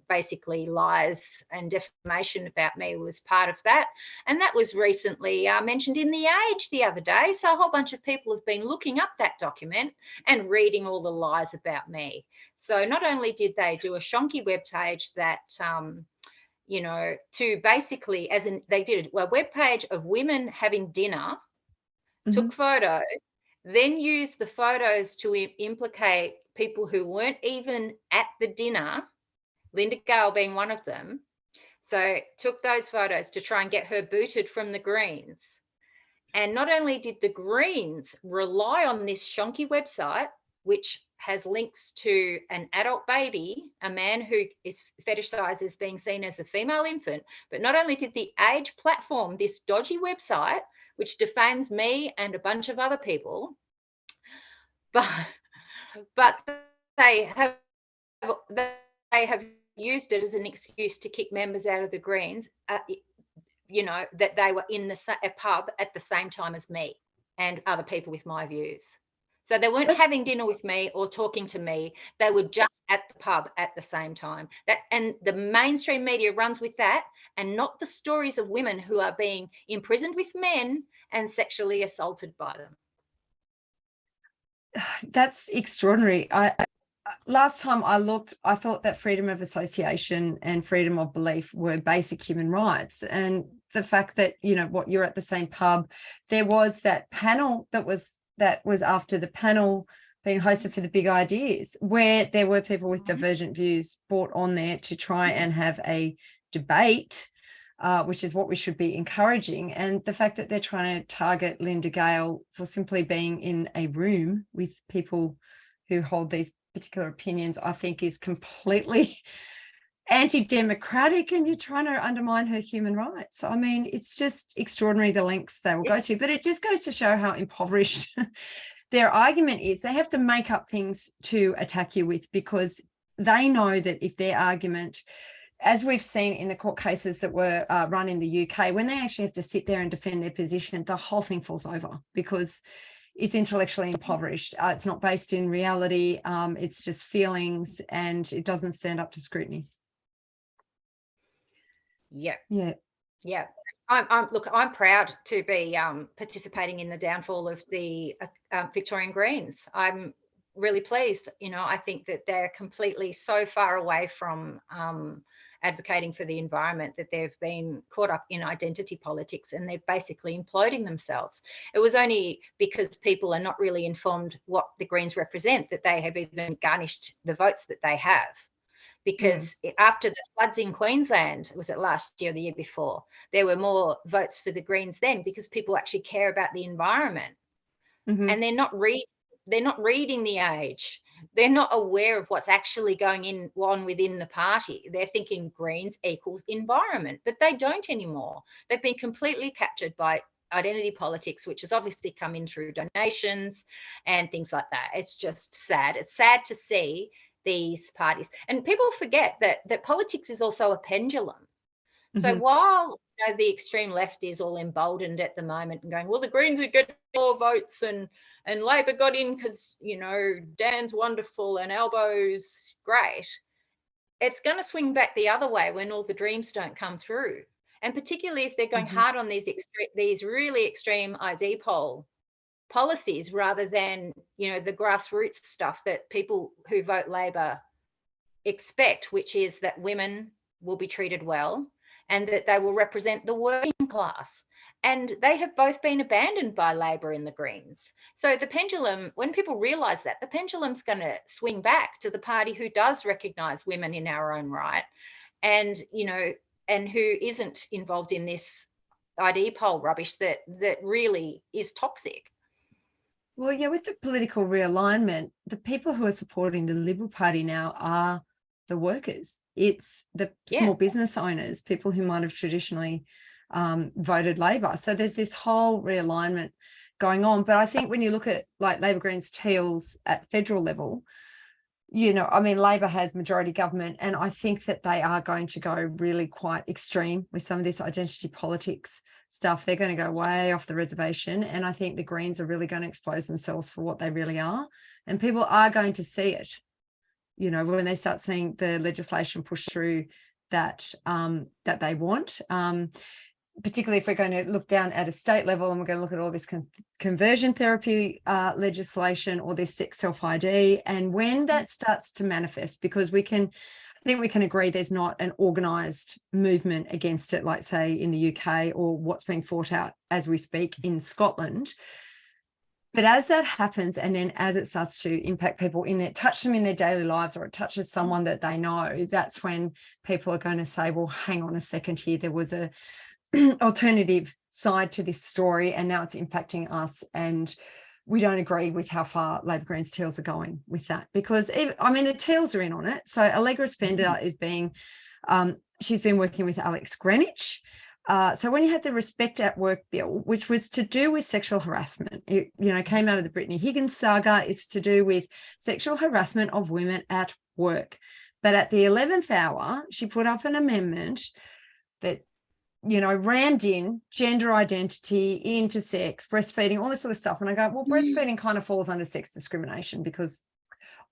basically lies and defamation about me was part of that. And that was recently mentioned in The Age the other day. So a whole bunch of people have been looking up that document and reading all the lies about me. So not only did they do a shonky webpage that to basically, they did a webpage of women having dinner, took photos, then used the photos to implicate people who weren't even at the dinner, Linda Gale being one of them. So took those photos to try and get her booted from the Greens. And not only did the Greens rely on this shonky website, which has links to an adult baby, a man who is fetishized as being seen as a female infant, but not only did the Age platform this dodgy website, which defames me and a bunch of other people, but they have used it as an excuse to kick members out of the Greens, that they were in a pub at the same time as me and other people with my views. So they weren't having dinner with me or talking to me. They were just at the pub at the same time. And the mainstream media runs with that, and not the stories of women who are being imprisoned with men and sexually assaulted by them. That's extraordinary. Last time I looked, I thought that freedom of association and freedom of belief were basic human rights. And the fact that, you're at the same pub, there was that panel that was after the panel being hosted for the big ideas, where there were people with divergent views brought on there to try and have a debate, which is what we should be encouraging. And the fact that they're trying to target Linda Gale for simply being in a room with people who hold these particular opinions, I think is completely anti-democratic, and you're trying to undermine her human rights. I mean, it's just extraordinary the lengths they will go to, but it just goes to show how impoverished their argument is. They have to make up things to attack you with, because they know that if their argument, as we've seen in the court cases that were run in the UK, when they actually have to sit there and defend their position, the whole thing falls over because it's intellectually impoverished. It's not based in reality. It's just feelings, and it doesn't stand up to scrutiny. Yeah. I'm proud to be participating in the downfall of the Victorian Greens. I'm really pleased. I think that they're completely so far away from advocating for the environment that they've been caught up in identity politics, and they're basically imploding themselves. It was only because people are not really informed what the Greens represent that they have even garnished the votes that they have. Because after the floods in Queensland, was it last year or the year before, there were more votes for the Greens then, because people actually care about the environment. And they're not reading The Age. They're not aware of what's actually going on within the party. They're thinking Greens equals environment, but they don't anymore. They've been completely captured by identity politics, which has obviously come in through donations and things like that. It's just sad. It's sad to see these parties. And people forget that politics is also a pendulum. So while the extreme left is all emboldened at the moment and going, well, the Greens are getting more votes and Labor got in because, Dan's wonderful and Albo's great, it's going to swing back the other way when all the dreams don't come through. And particularly if they're going hard on these really extreme ID poll policies rather than, the grassroots stuff that people who vote Labor expect, which is that women will be treated well and that they will represent the working class. And they have both been abandoned by Labor and the Greens. So the pendulum, when people realise that, the pendulum's going to swing back to the party who does recognise women in our own right and, and who isn't involved in this ID poll rubbish that really is toxic. Well, yeah, with the political realignment, the people who are supporting the Liberal Party now are the workers. It's the small business owners, people who might have traditionally voted Labor. So there's this whole realignment going on. But I think when you look at like Labor, Greens, Teals at federal level, Labor has majority government, and I think that they are going to go really quite extreme with some of this identity politics stuff. They're going to go way off the reservation, and I think the Greens are really going to expose themselves for what they really are, and people are going to see it, when they start seeing the legislation push through that that they want. Particularly if we're going to look down at a state level and we're going to look at all this conversion therapy legislation or this sex self-ID, and when that starts to manifest, because I think we can agree there's not an organised movement against it, like say in the UK or what's being fought out as we speak in Scotland. But as that happens, and then as it starts to impact people touch them in their daily lives, or it touches someone that they know, that's when people are going to say, well, hang on a second here, there was a alternative side to this story, and now it's impacting us, and we don't agree with how far Labor, Greens, Teals are going with that, because the Teals are in on it. So Allegra Spender is she's been working with Alex Greenwich. So when you had the Respect at Work bill, which was to do with sexual harassment, it came out of the Brittany Higgins saga. It's to do with sexual harassment of women at work. But at the 11th hour, she put up an amendment that rammed in gender identity, intersex, breastfeeding, all this sort of stuff. And I go, well, breastfeeding kind of falls under sex discrimination because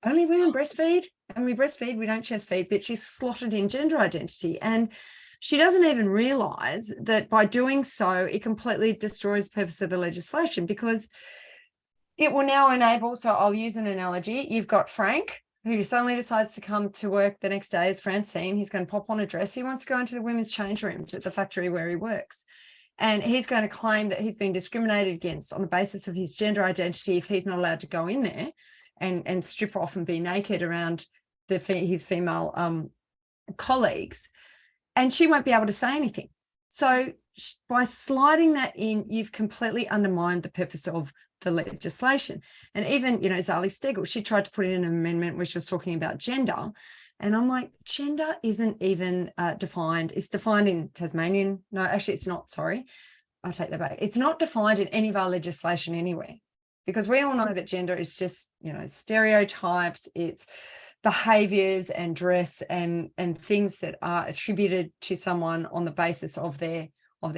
only women breastfeed, and we breastfeed, we don't chest feed, but she's slotted in gender identity. And she doesn't even realise that by doing so, it completely destroys the purpose of the legislation, because it will now enable, so I'll use an analogy. You've got Frank, who suddenly decides to come to work the next day as Francine. He's going to pop on a dress. He wants to go into the women's change rooms at the factory where he works. And he's going to claim that he's been discriminated against on the basis of his gender identity if he's not allowed to go in there and strip off and be naked around his female colleagues. And she won't be able to say anything. So by sliding that in, you've completely undermined the purpose of the legislation. And even, Zali Steggall, she tried to put in an amendment which was talking about gender. And I'm like, gender isn't even defined. It's defined in Tasmanian. No, actually, it's not. Sorry. I take that back. It's not defined in any of our legislation anywhere, because we all know that gender is just, stereotypes. It's behaviours and dress and things that are attributed to someone on the basis of their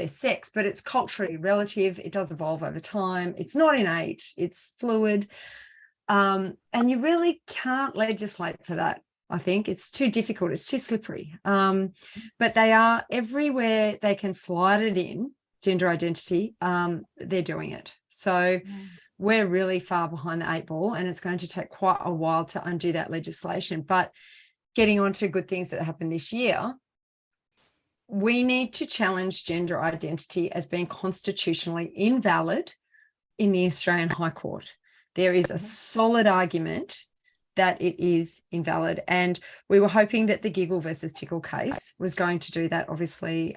sex, but it's culturally relative. It does evolve over time. It's not innate, it's fluid. And you really can't legislate for that. I think it's too difficult. It's too slippery. But they are everywhere they can slide it in, gender identity, they're doing it. So we're really far behind the 8 ball, and it's going to take quite a while to undo that legislation. But getting on to good things that happened this year, we need to challenge gender identity as being constitutionally invalid in the Australian High Court. There is a solid argument that it is invalid, and we were hoping that the Giggle versus Tickle case was going to do that. Obviously,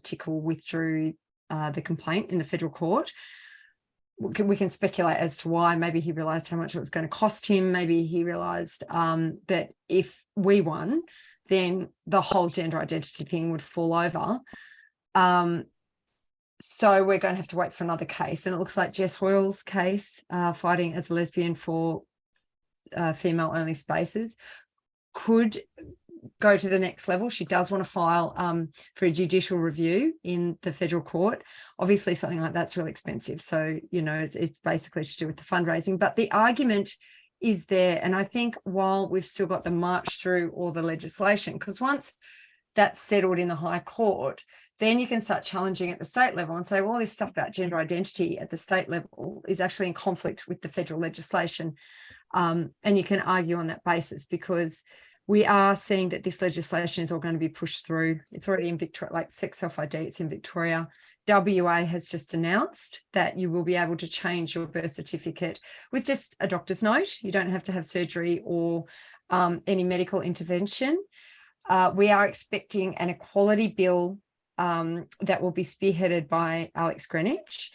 Tickle withdrew the complaint in the federal court. We can speculate as to why. Maybe he realised how much it was going to cost him. Maybe he realised that if we won, then the whole gender identity thing would fall over. So we're going to have to wait for another case. And it looks like Jess Hoyle's case, fighting as a lesbian for female-only spaces, could go to the next level. She does want to file for a judicial review in the federal court. Obviously, something like that's really expensive. So, you know, it's basically to do with the fundraising. But the argument is there. And I think while we've still got the march through all the legislation, because once that's settled in the High Court, then you can start challenging at the state level and say, well, all this stuff about gender identity at the state level is actually in conflict with the federal legislation. And you can argue on that basis, because we are seeing that this legislation is all going to be pushed through. It's already in Victoria, like sex self-ID, it's in Victoria. WA has just announced that you will be able to change your birth certificate with just a doctor's note. You don't have to have surgery or any medical intervention. We are expecting an equality bill that will be spearheaded by Alex Greenwich.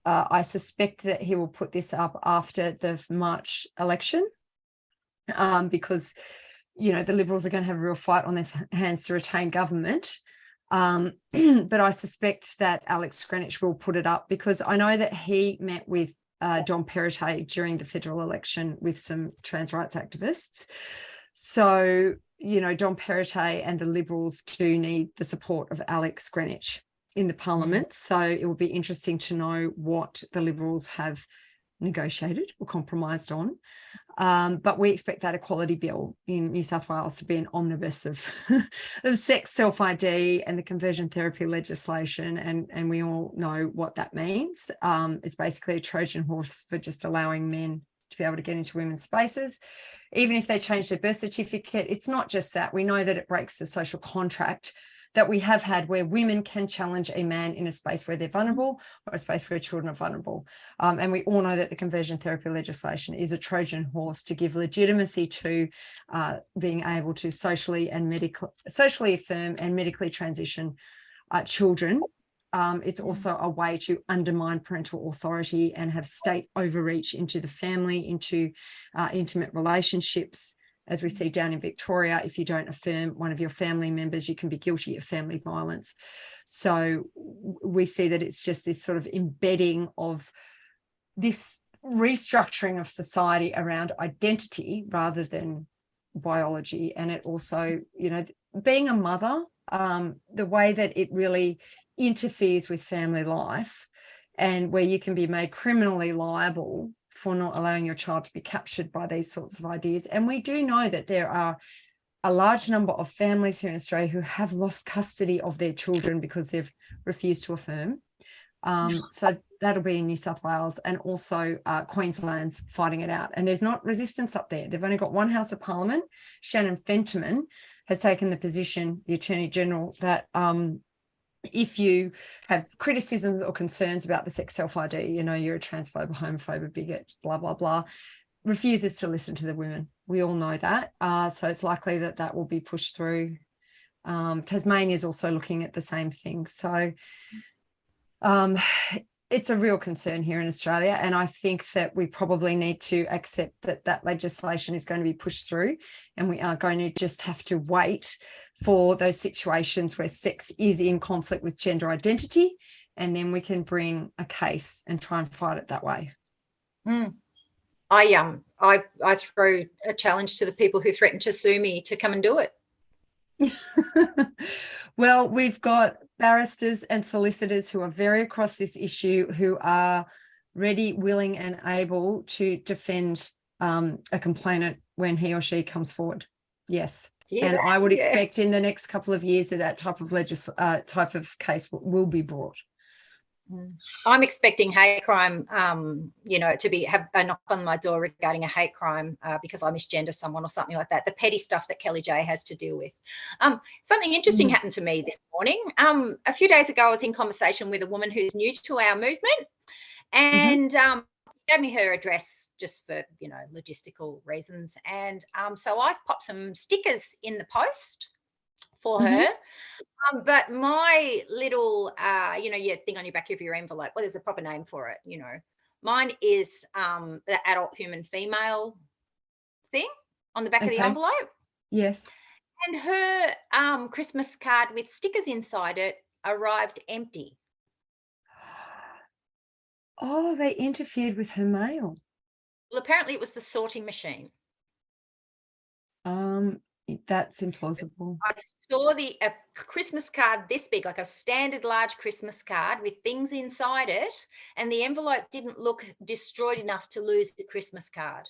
I suspect that he will put this up after the March election because, you know, the Liberals are going to have a real fight on their hands to retain government. But I suspect that Alex Greenwich will put it up, because I know that he met with Dom Perrottet during the federal election with some trans rights activists. So, you know, Dom Perrottet and the Liberals do need the support of Alex Greenwich in the parliament. So it will be interesting to know what the Liberals have negotiated or compromised on. But we expect that equality bill in New South Wales to be an omnibus of sex self-ID and the conversion therapy legislation. And we all know what that means. It's basically a Trojan horse for just allowing men to be able to get into women's spaces. Even if they change their birth certificate, it's not just that. We know that it breaks the social contract that we have had, where women can challenge a man in a space where they're vulnerable or a space where children are vulnerable. And we all know that the conversion therapy legislation is a Trojan horse to give legitimacy to being able to socially affirm and medically transition children. It's also a way to undermine parental authority and have state overreach into the family, into intimate relationships. As we see down in Victoria, if you don't affirm one of your family members, you can be guilty of family violence. So we see that it's just this sort of embedding of this restructuring of society around identity rather than biology. And it also, you know, being a mother, the way that it really interferes with family life, and where you can be made criminally liable for not allowing your child to be captured by these sorts of ideas. And we do know that there are a large number of families here in Australia who have lost custody of their children because they've refused to affirm. So that'll be in New South Wales, and also Queensland's fighting it out. And there's not resistance up there. They've only got one House of Parliament. Shannon Fentiman has taken the position, the Attorney General, that if you have criticisms or concerns about the sex self-ID, you know, you're a transphobe, a homophobe, a bigot, blah, blah, blah, refuses to listen to the women. We all know that. So it's likely that that will be pushed through. Tasmania is also looking at the same thing. So it's a real concern here in Australia. And I think that we probably need to accept that that legislation is going to be pushed through, and we are going to just have to wait for those situations where sex is in conflict with gender identity, and then we can bring a case and try and fight it that way. I throw a challenge to the people who threaten to sue me to come and do it. Well, we've got barristers and solicitors who are very across this issue, who are ready, willing and able to defend a complainant when he or she comes forward. Yes. Yeah, and I would expect in the next couple of years that type of case will be brought. I'm expecting hate crime, to have a knock on my door regarding a hate crime because I misgender someone or something like that. The petty stuff that Kelly J has to deal with. Something interesting happened to me this morning. A few days ago, I was in conversation with a woman who's new to our movement, and gave me her address just for, logistical reasons. And so I popped some stickers in the post for her. But my little, your thing on your back of your envelope, well, there's a proper name for it, Mine is the adult human female thing on the back of the envelope. Yes. And her Christmas card with stickers inside it arrived empty. Oh, they interfered with her mail. Well, apparently it was the sorting machine. That's implausible. I saw a Christmas card this big, like a standard large Christmas card with things inside it, and the envelope didn't look destroyed enough to lose the Christmas card.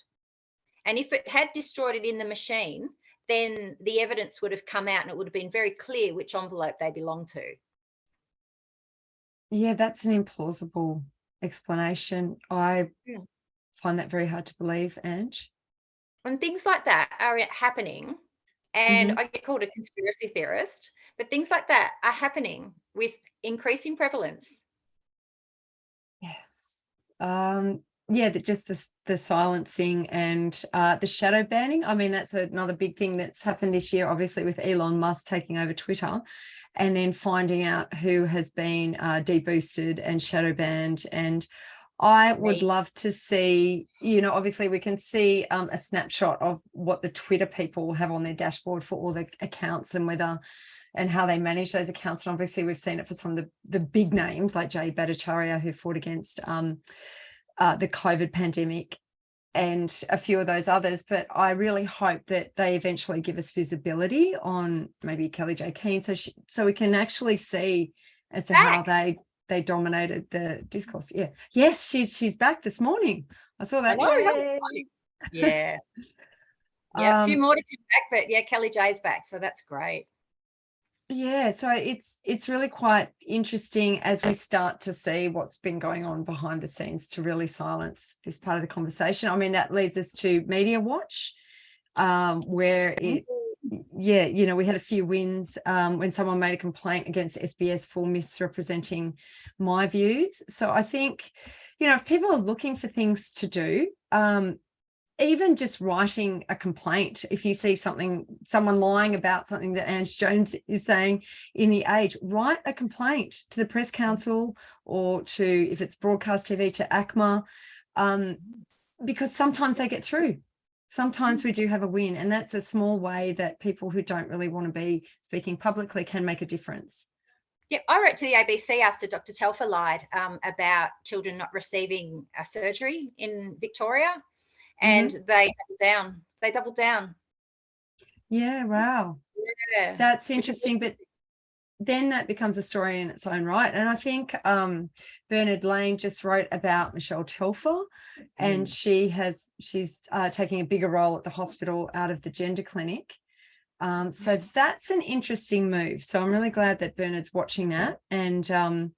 And if it had destroyed it in the machine, then the evidence would have come out and it would have been very clear which envelope they belonged to. Yeah, that's an implausible explanation. I Yeah. find that very hard to believe, Ange. And things like that are happening. And I get called a conspiracy theorist, but things like that are happening with increasing prevalence. Yes. Yeah, that just the silencing and the shadow banning. I mean, that's another big thing that's happened this year, obviously, with Elon Musk taking over Twitter and then finding out who has been deboosted and shadow banned. And I would love to see, obviously we can see a snapshot of what the Twitter people have on their dashboard for all the accounts and how they manage those accounts. And obviously we've seen it for some of the big names like Jay Bhattacharya, who fought against the COVID pandemic, and a few of those others. But I really hope that they eventually give us visibility on maybe Kelly J. Keane, so we can actually see as to how they dominated the discourse. Yeah. Yes, she's back this morning. I saw that. Yeah. Yeah, a few more to come back, but yeah, Kelly J's back, so that's great. Yeah, so it's really quite interesting as we start to see what's been going on behind the scenes to really silence this part of the conversation. I mean, that leads us to Media Watch, where we had a few wins when someone made a complaint against SBS for misrepresenting my views. So I think, if people are looking for things to do, even just writing a complaint, if you see someone lying about something that Ange Jones is saying in The Age, write a complaint to the Press Council or to, if it's broadcast TV, to ACMA, because sometimes they get through. Sometimes we do have a win, and that's a small way that people who don't really want to be speaking publicly can make a difference. Yeah, I wrote to the ABC after Dr. Telfer lied about children not receiving a surgery in Victoria. And they doubled down. Yeah, wow. Yeah. That's interesting. But then that becomes a story in its own right. And I think Bernard Lane just wrote about Michelle Telfer, and she's taking a bigger role at the hospital out of the gender clinic. So that's an interesting move. So I'm really glad that Bernard's watching that, and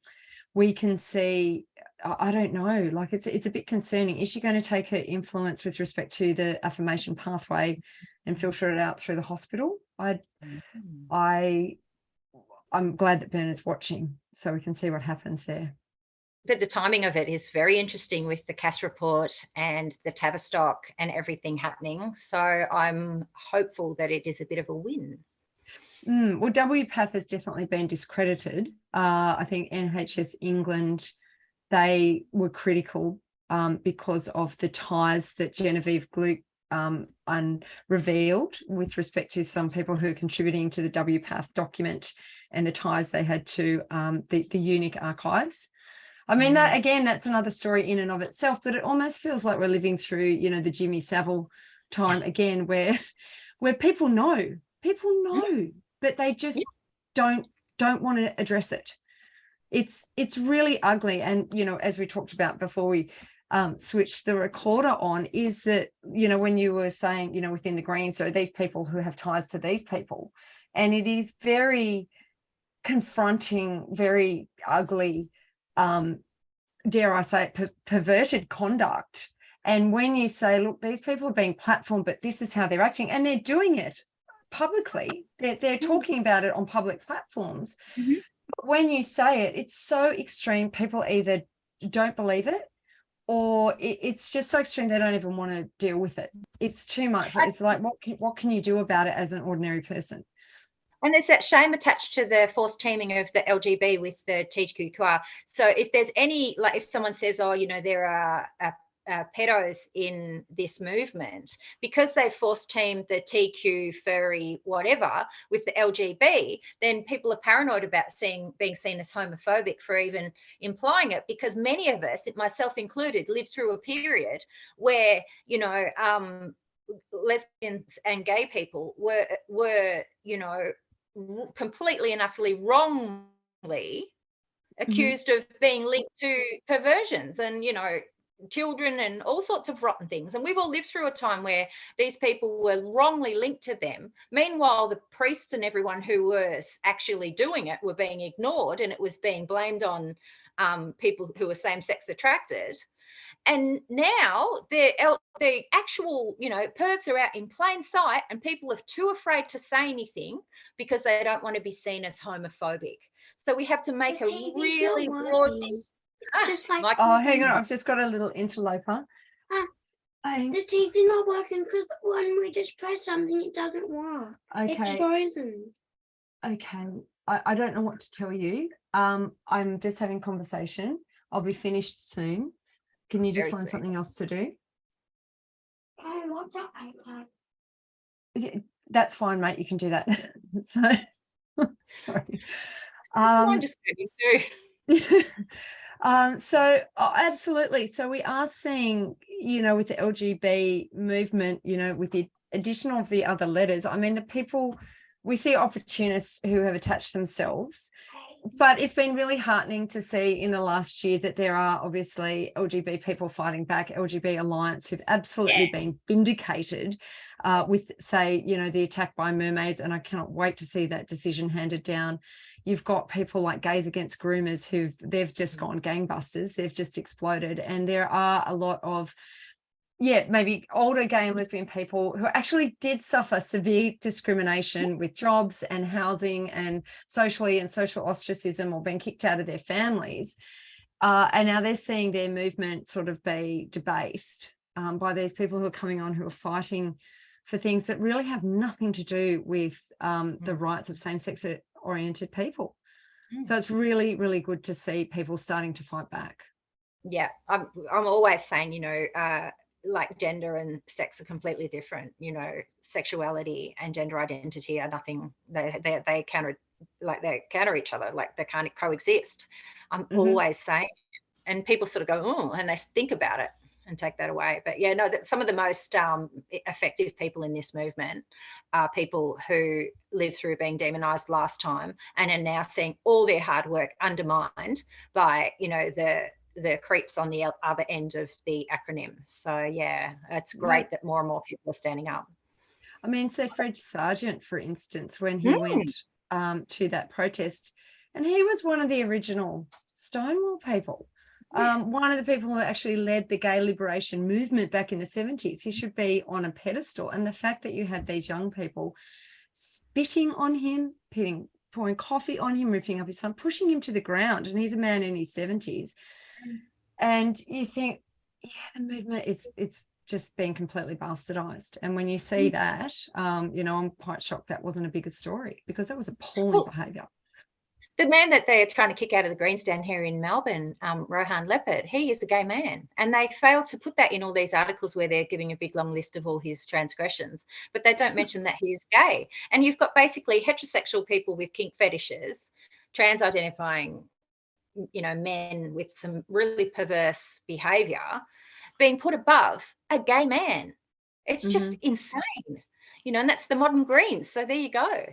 we can see, I don't know, like it's a bit concerning. Is she going to take her influence with respect to the affirmation pathway and filter it out through the hospital? I'm glad that Bernard's watching so we can see what happens there. But the timing of it is very interesting with the Cass report and the Tavistock and everything happening. So I'm hopeful that it is a bit of a win. Well, WPATH has definitely been discredited. I think NHS England, they were critical because of the ties that Genevieve Gluck revealed with respect to some people who are contributing to the WPATH document and the ties they had to the unique archives. I mean, that again, that's another story in and of itself, but it almost feels like we're living through, the Jimmy Savile time again, where people know, but they just don't want to address it. It's really ugly. And, as we talked about before we switched the recorder on, is that, when you were saying, within the Greens, so these people who have ties to these people, and it is very confronting, very ugly, dare I say it, perverted conduct. And when you say, look, these people are being platformed, but this is how they're acting, and they're doing it publicly, they're talking about it on public platforms. But when you say it, it's so extreme, people either don't believe it, or it's just so extreme they don't even want to deal with it. It's too much. It's like, what can you do about it as an ordinary person? And there's that shame attached to the forced teaming of the LGB with the TQQR. So if there's any, like if someone says, they're a pedos in this movement, because they force teamed the TQ, furry, whatever with the LGB, then people are paranoid about being seen as homophobic for even implying it, because many of us, myself included, lived through a period where, you know, lesbians and gay people were, you know, completely and utterly wrongly accused of being linked to perversions and, you know, children and all sorts of rotten things. And we've all lived through a time where these people were wrongly linked to them. Meanwhile, the priests and everyone who was actually doing it were being ignored, and it was being blamed on people who were same-sex attracted. And now the actual, you know, pervs are out in plain sight, and people are too afraid to say anything because they don't want to be seen as homophobic. So we have to make a really broad. Just like, oh, hang on, I've just got a little interloper. The TV's not working because when we just press something, it doesn't work. Okay. It's frozen. Okay. I don't know what to tell you. I'm just having conversation. I'll be finished soon. Can you just find something else to do? Oh, what's that iPad? Yeah, that's fine, mate. You can do that. So, sorry. I'm just too. So absolutely. So we are seeing, you know, with the LGB movement, you know, with the addition of the other letters, I mean, the people, we see opportunists who have attached themselves, but it's been really heartening to see in the last year that there are obviously LGB people fighting back, LGB Alliance, who've absolutely been vindicated with, say, you know, the attack by mermaids, and I cannot wait to see that decision handed down. You've got people like Gays Against Groomers they've just gone gangbusters, they've just exploded, and there are a lot of maybe older gay and lesbian people who actually did suffer severe discrimination with jobs and housing and social ostracism, or being kicked out of their families. And now they're seeing their movement sort of be debased by these people who are coming on, who are fighting for things that really have nothing to do with the rights of same-sex oriented people. So it's really, really good to see people starting to fight back. Yeah, I'm always saying, you know, like gender and sex are completely different. You know, sexuality and gender identity are nothing. They counter each other. Like they can't coexist. I'm always saying, and people sort of go, oh, and they think about it and take that away. But yeah, no, that some of the most effective people in this movement are people who lived through being demonized last time and are now seeing all their hard work undermined by, you know, the creeps on the other end of the acronym. So yeah, it's great that more and more people are standing up. I mean, so Fred Sargent, for instance, when he went to that protest, and he was one of the original Stonewall people. One of the people who actually led the gay liberation movement back in the 70s. He should be on a pedestal. And the fact that you had these young people spitting on him, pouring coffee on him, ripping up his son, pushing him to the ground, and he's a man in his 70s. And you think, yeah, the movement it's just been completely bastardized. And when you see that, you know, I'm quite shocked that wasn't a bigger story, because that was appalling behaviour. The man that they're trying to kick out of the Greens down here in Melbourne, Rohan Leopard, he is a gay man. And they fail to put that in all these articles where they're giving a big long list of all his transgressions, but they don't mention that he is gay. And you've got basically heterosexual people with kink fetishes, trans-identifying, you know, men with some really perverse behaviour being put above a gay man. It's just insane, you know, and that's the modern Greens. So there you go.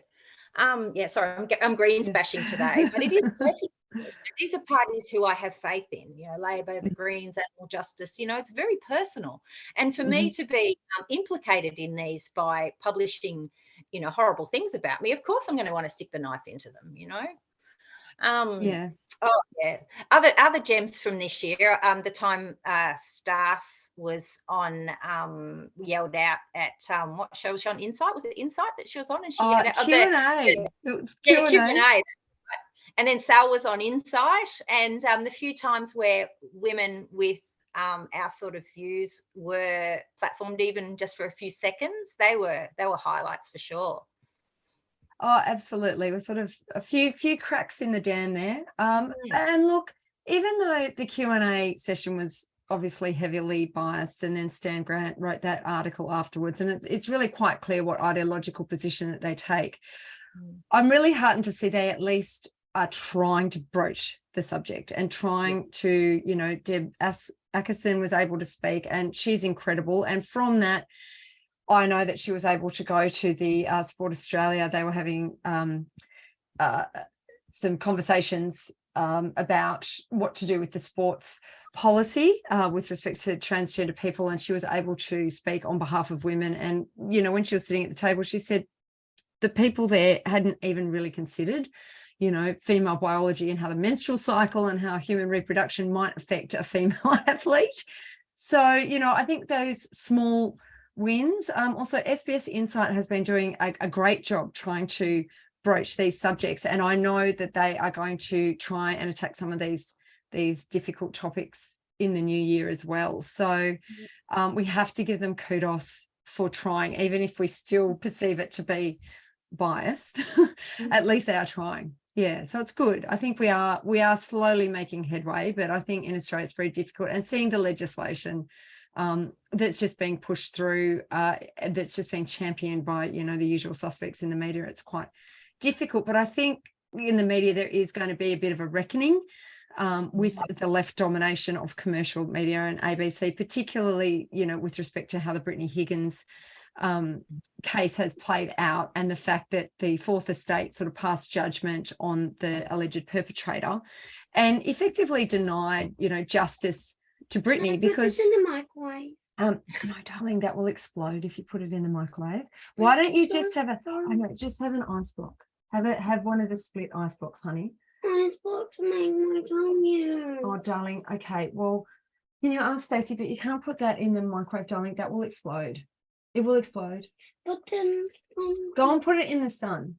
Sorry, I'm Greens bashing today, but it is personal. These are parties who I have faith in, you know, Labor, the Greens, Animal Justice, you know, it's very personal. And for me to be implicated in these by publishing, you know, horrible things about me, of course I'm going to want to stick the knife into them, you know. Other gems from this year, the time Stas was on, yelled out at what show was she on? Insight? Was it Insight that she was on? And she yelled out Q&A. It was Q&A. Q&A. And then Sal was on Insight, and the few times where women with our sort of views were platformed, even just for a few seconds, they were highlights for sure. Oh, absolutely. We're sort of a few cracks in the dam there. And look, even though the Q&A session was obviously heavily biased, and then Stan Grant wrote that article afterwards, and it's really quite clear what ideological position that they take. I'm really heartened to see they at least are trying to broach the subject and trying to, you know, Deb Ackerson was able to speak, and she's incredible. And from that, I know that she was able to go to the Sport Australia. They were having some conversations about what to do with the sports policy with respect to transgender people, and she was able to speak on behalf of women. And, you know, when she was sitting at the table, she said the people there hadn't even really considered, you know, female biology and how the menstrual cycle and how human reproduction might affect a female athlete. So, you know, I think those small wins. Also, SBS Insight has been doing a great job trying to broach these subjects, and I know that they are going to try and attack some of these difficult topics in the new year as well. So we have to give them kudos for trying, even if we still perceive it to be biased. At least they are trying. Yeah, so it's good. I think we are slowly making headway, but I think in Australia it's very difficult. And seeing the legislation that's just being pushed through, that's just being championed by, you know, the usual suspects in the media, it's quite difficult. But I think in the media there is going to be a bit of a reckoning with the left domination of commercial media and ABC, particularly, you know, with respect to how the Brittany Higgins case has played out, and the fact that the Fourth Estate sort of passed judgment on the alleged perpetrator and effectively denied, you know, justice to Brittany. Because in the microwave. No, darling, that will explode if you put it in the microwave. Why don't you just have just have an ice block? Have one of the split ice blocks, honey. Ice block to make my tongue. Oh, darling. Okay, well, can you ask Stacey? But you can't put that in the microwave, darling. That will explode. It will explode. But then go and put it in the sun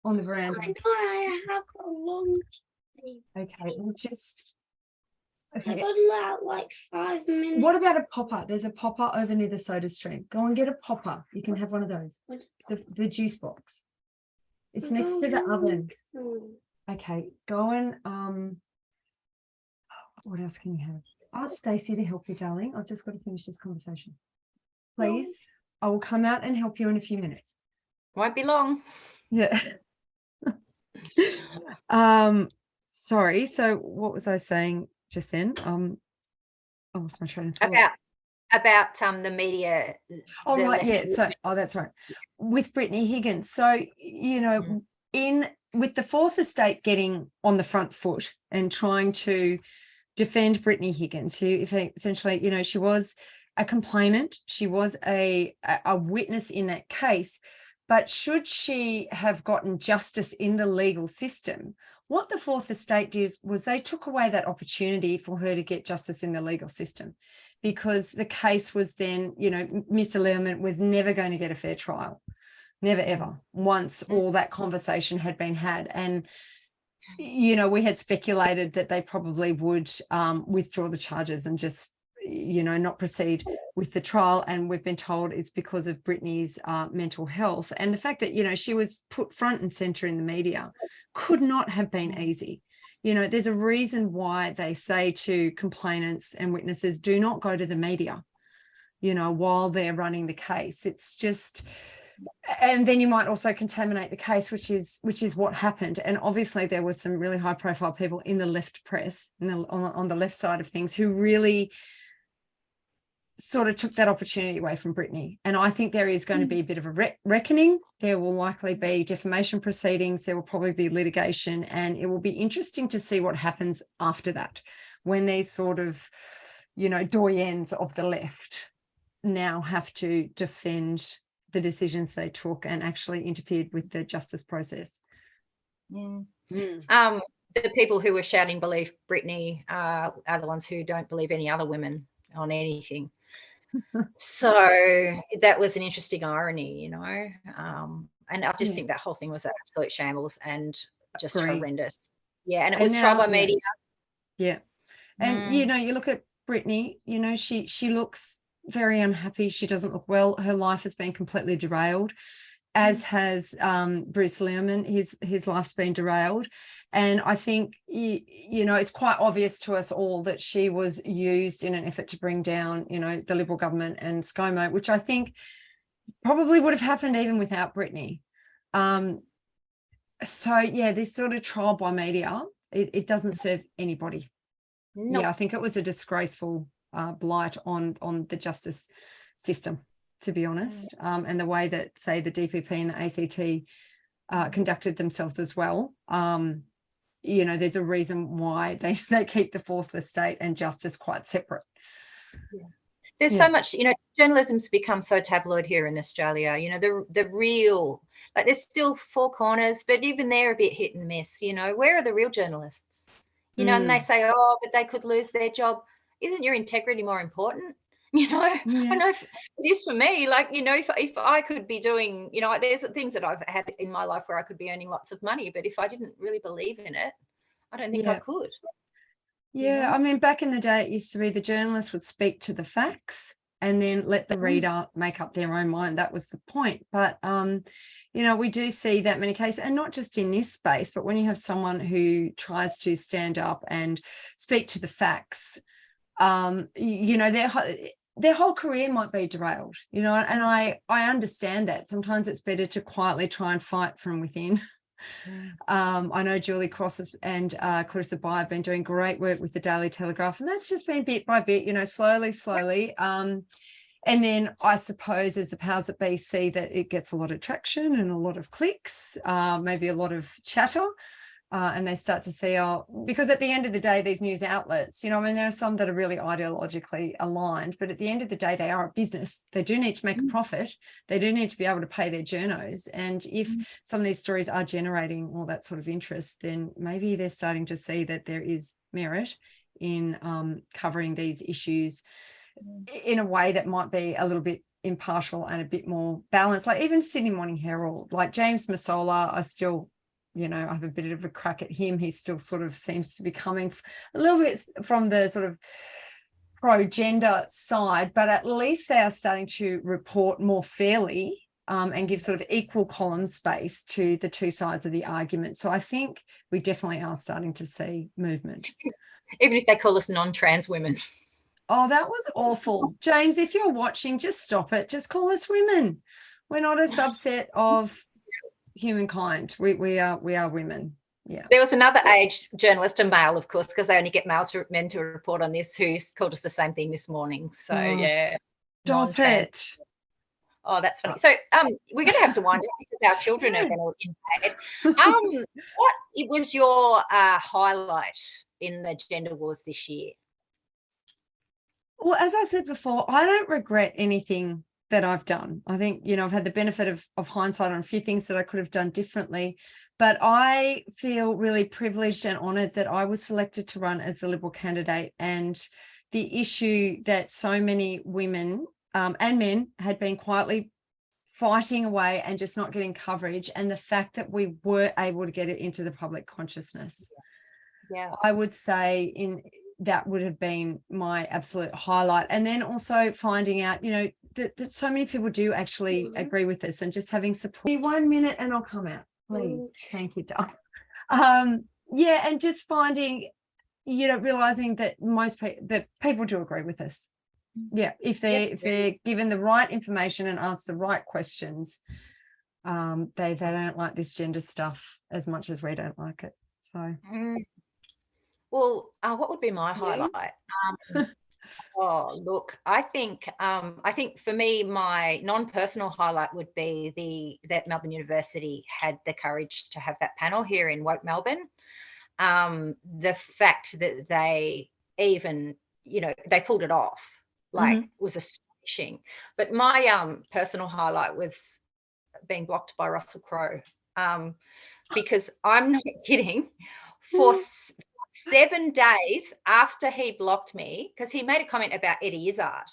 on the veranda. I know I have a long time. Okay, we'll just. Okay. I got allowed like 5 minutes. What about a popper? There's a popper over near the soda stream. Go and get a popper. You can have one of those. The juice box. It's next to the oven. Okay, go and what else can you have? Ask Stacey to help you, darling. I've just got to finish this conversation. Please. I will come out and help you in a few minutes. Won't be long. Yeah. Sorry. So what was I saying just then? I lost my train of thought. About the media. Oh, right. Yeah. So, that's right. With Brittany Higgins. So, you know, with the Fourth Estate getting on the front foot and trying to defend Brittany Higgins, who essentially, you know, she was a complainant, she was a witness in that case, but should she have gotten justice in the legal system, what the Fourth Estate did was they took away that opportunity for her to get justice in the legal system, because the case was then, you know, Mr. Lehrman was never going to get a fair trial, never ever, once all that conversation had been had. And, you know, we had speculated that they probably would withdraw the charges and just, you know, not proceed with the trial. And we've been told it's because of Brittany's mental health. And the fact that, you know, she was put front and center in the media could not have been easy. You know, there's a reason why they say to complainants and witnesses, do not go to the media, you know, while they're running the case. It's just, and then you might also contaminate the case, which is what happened. And obviously there were some really high profile people in the left press, on the left side of things, who really sort of took that opportunity away from Brittany. And I think there is going to be a bit of a reckoning. There will likely be defamation proceedings. There will probably be litigation, and it will be interesting to see what happens after that, when these sort of, you know, doyens of the left now have to defend the decisions they took and actually interfered with the justice process. The people who were shouting "Believe Brittany" are the ones who don't believe any other women on anything. So that was an interesting irony, you know. And I just think that whole thing was an absolute shambles and just horrendous. Yeah, and it was trial by media. Yeah. And you know, you look at Brittany, you know, she looks very unhappy. She doesn't look well. Her life has been completely derailed. as has Bruce Lehrman. His life's been derailed. And I think, you know, it's quite obvious to us all that she was used in an effort to bring down, you know, the Liberal government and ScoMo, which I think probably would have happened even without Brittany. So, yeah, this sort of trial by media, it doesn't serve anybody. No. Yeah, I think it was a disgraceful blight on the justice system, to be honest, and the way that, say, the DPP and the ACT conducted themselves as well. You know, there's a reason why they keep the fourth estate and justice quite separate. Yeah. There's so much, you know, journalism's become so tabloid here in Australia. You know, the real, like, there's still four corners, but even they're a bit hit and miss. You know, where are the real journalists? You know, and they say, oh, but they could lose their job. Isn't your integrity more important? You know, I know it is for me. Like, you know, if I could be doing, you know, there's things that I've had in my life where I could be earning lots of money, but if I didn't really believe in it, I don't think I could. Yeah, you know? I mean, back in the day, it used to be the journalist would speak to the facts and then let the reader make up their own mind. That was the point. But, you know, we do see that many cases, and not just in this space, but when you have someone who tries to stand up and speak to the facts, you know, their whole career might be derailed, you know, and I understand that. Sometimes it's better to quietly try and fight from within. I know Julie Cross and Clarissa Bai have been doing great work with the Daily Telegraph, and that's just been bit by bit, you know, slowly. And then I suppose as the powers that be see that it gets a lot of traction and a lot of clicks, maybe a lot of chatter, and they start to see, because at the end of the day, these news outlets, you know, I mean, there are some that are really ideologically aligned, but at the end of the day, they are a business. They do need to make a profit. They do need to be able to pay their journos. And if some of these stories are generating all that sort of interest, then maybe they're starting to see that there is merit in covering these issues in a way that might be a little bit impartial and a bit more balanced. Like even Sydney Morning Herald, like James Massola, I still, you know, I have a bit of a crack at him. He still sort of seems to be coming a little bit from the sort of pro-gender side, but at least they are starting to report more fairly and give sort of equal column space to the two sides of the argument. So I think we definitely are starting to see movement. Even if they call us non-trans women. Oh, that was awful. James, if you're watching, just stop it. Just call us women. We're not a subset of humankind. We are women. Yeah. There was another age journalist, a male, of course, because they only get men to report on this, who's called us the same thing this morning. So yeah. Stop it. Oh, that's funny. So we're going to have to wind up because our children are going to invade. What was your highlight in the gender wars this year? Well, as I said before, I don't regret anything that I've done. I think, you know, I've had the benefit of hindsight on a few things that I could have done differently, but I feel really privileged and honoured that I was selected to run as the Liberal candidate, and the issue that so many women and men had been quietly fighting away and just not getting coverage, and the fact that we were able to get it into the public consciousness. Yeah, I would say that would have been my absolute highlight. And then also finding out, you know, that so many people do actually agree with us, and just having support. 1 minute and I'll come out, please. Thank you, darling. Yeah, and just finding, you know, realizing that that people do agree with us. Yeah, if they're given the right information and asked the right questions, they don't like this gender stuff as much as we don't like it. So well, what would be my highlight? Oh, look, I think for me, my non-personal highlight would be that Melbourne University had the courage to have that panel here in Woke Melbourne. The fact that they even, you know, they pulled it off, like, was astonishing. But my personal highlight was being blocked by Russell Crowe, because I'm not kidding. For 7 days after he blocked me, because he made a comment about Eddie Izzard,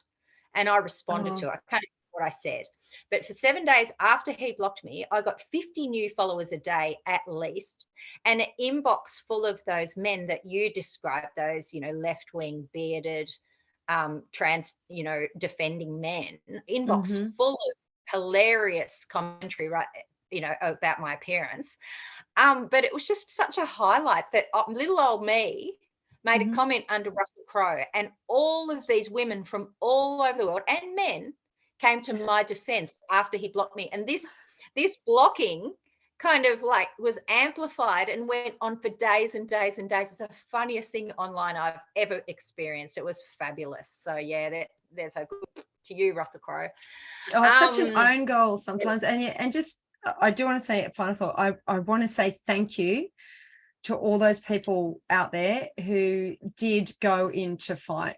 and I responded to it. I can't remember what I said. But for 7 days after he blocked me, I got 50 new followers a day at least, and an inbox full of those men that you described, those, you know, left-wing, bearded, trans, you know, defending men, inbox full of hilarious commentary, right, you know, about my appearance. But it was just such a highlight that little old me made a comment under Russell Crowe, and all of these women from all over the world and men came to my defense after he blocked me. And this blocking kind of like was amplified and went on for days and days and days. It's the funniest thing online I've ever experienced. It was fabulous. So yeah, there's a good to you, Russell Crowe. Oh, it's such an own goal sometimes. And just, I do want to say, final thought, I want to say thank you to all those people out there who did go into fight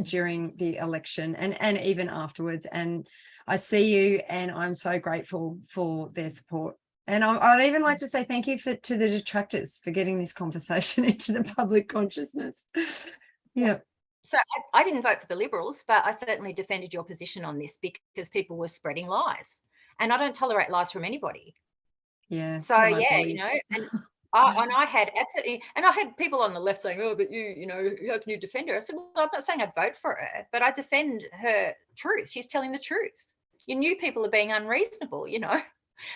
during the election and even afterwards. And I see you, and I'm so grateful for their support. And I'd even like to say thank you to the detractors for getting this conversation into the public consciousness. Yeah. So I didn't vote for the Liberals, but I certainly defended your position on this because people were spreading lies, and I don't tolerate lies from anybody. Yeah. So yeah, you know, and I had absolutely, and I had people on the left saying, "Oh, but you know, how can you defend her?" I said, "Well, I'm not saying I'd vote for her, but I defend her truth. She's telling the truth. You new people are being unreasonable, you know."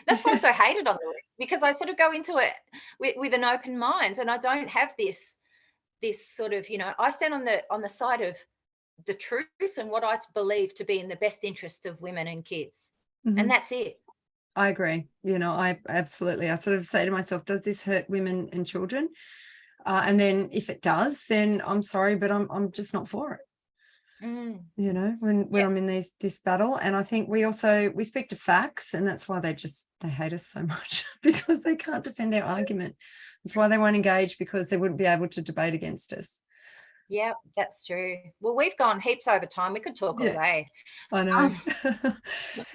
That's why I'm so hated on the left, because I sort of go into it with an open mind, and I don't have this sort of, you know, I stand on the side of the truth and what I believe to be in the best interest of women and kids, and that's it. I agree. You know, I sort of say to myself, does this hurt women and children? And then if it does, then I'm sorry, but I'm just not for it. You know, when I'm in this battle. And I think we speak to facts, and that's why they hate us so much, because they can't defend their argument. That's why they won't engage, because they wouldn't be able to debate against us. Yeah, that's true. Well, we've gone heaps over time. We could talk all day. I know.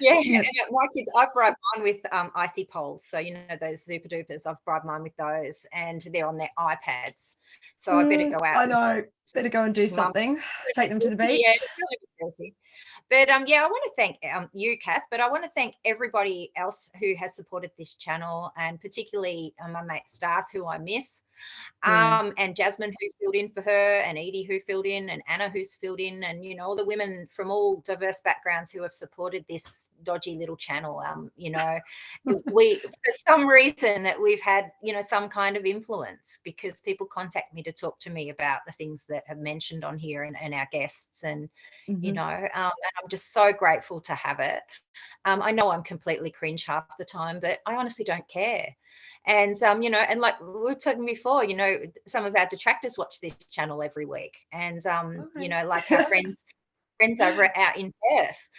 Yeah. My kids, I've bribed mine with icy poles. So, you know, those super dupers, I've bribed mine with those, and they're on their iPads. So I better go out. I know. Better go and do something. Take them to the beach. Yeah, it's really guilty. But yeah, I want to thank you, Kath, but I want to thank everybody else who has supported this channel, and particularly my mate Stars, who I miss, and Jasmine, who filled in for her, and Edie, who filled in, and Anna, who's filled in, and, you know, all the women from all diverse backgrounds who have supported this dodgy little channel. You know, we, for some reason, that we've had, you know, some kind of influence, because people contact me to talk to me about the things that have mentioned on here, and our guests, and you know, and I'm just so grateful to have it. I know I'm completely cringe half the time, but I honestly don't care. And you know, and like we were talking before, you know, some of our detractors watch this channel every week, and you know, like our friends over out in Perth.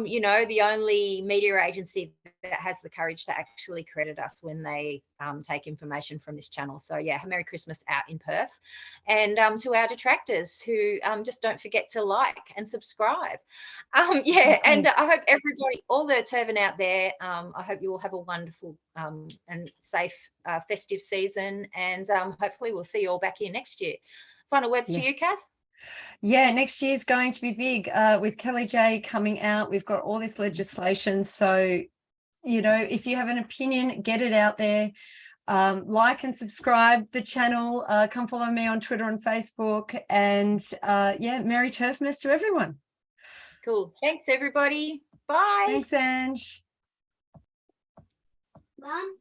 You know, the only media agency that has the courage to actually credit us when they take information from this channel. So yeah, Merry Christmas out in Perth. And to our detractors who just don't forget to like and subscribe. Yeah, and I hope everybody, all the turban out there, I hope you all have a wonderful and safe festive season, and hopefully we'll see you all back here next year. Final words to you, Kath? Yeah, next year's going to be big with Kelly J coming out. We've got all this legislation. So, you know, if you have an opinion, get it out there. Like and subscribe the channel. Come follow me on Twitter and Facebook. And yeah, Merry Terf-mas to everyone. Cool. Thanks, everybody. Bye. Thanks, Ange. Mom?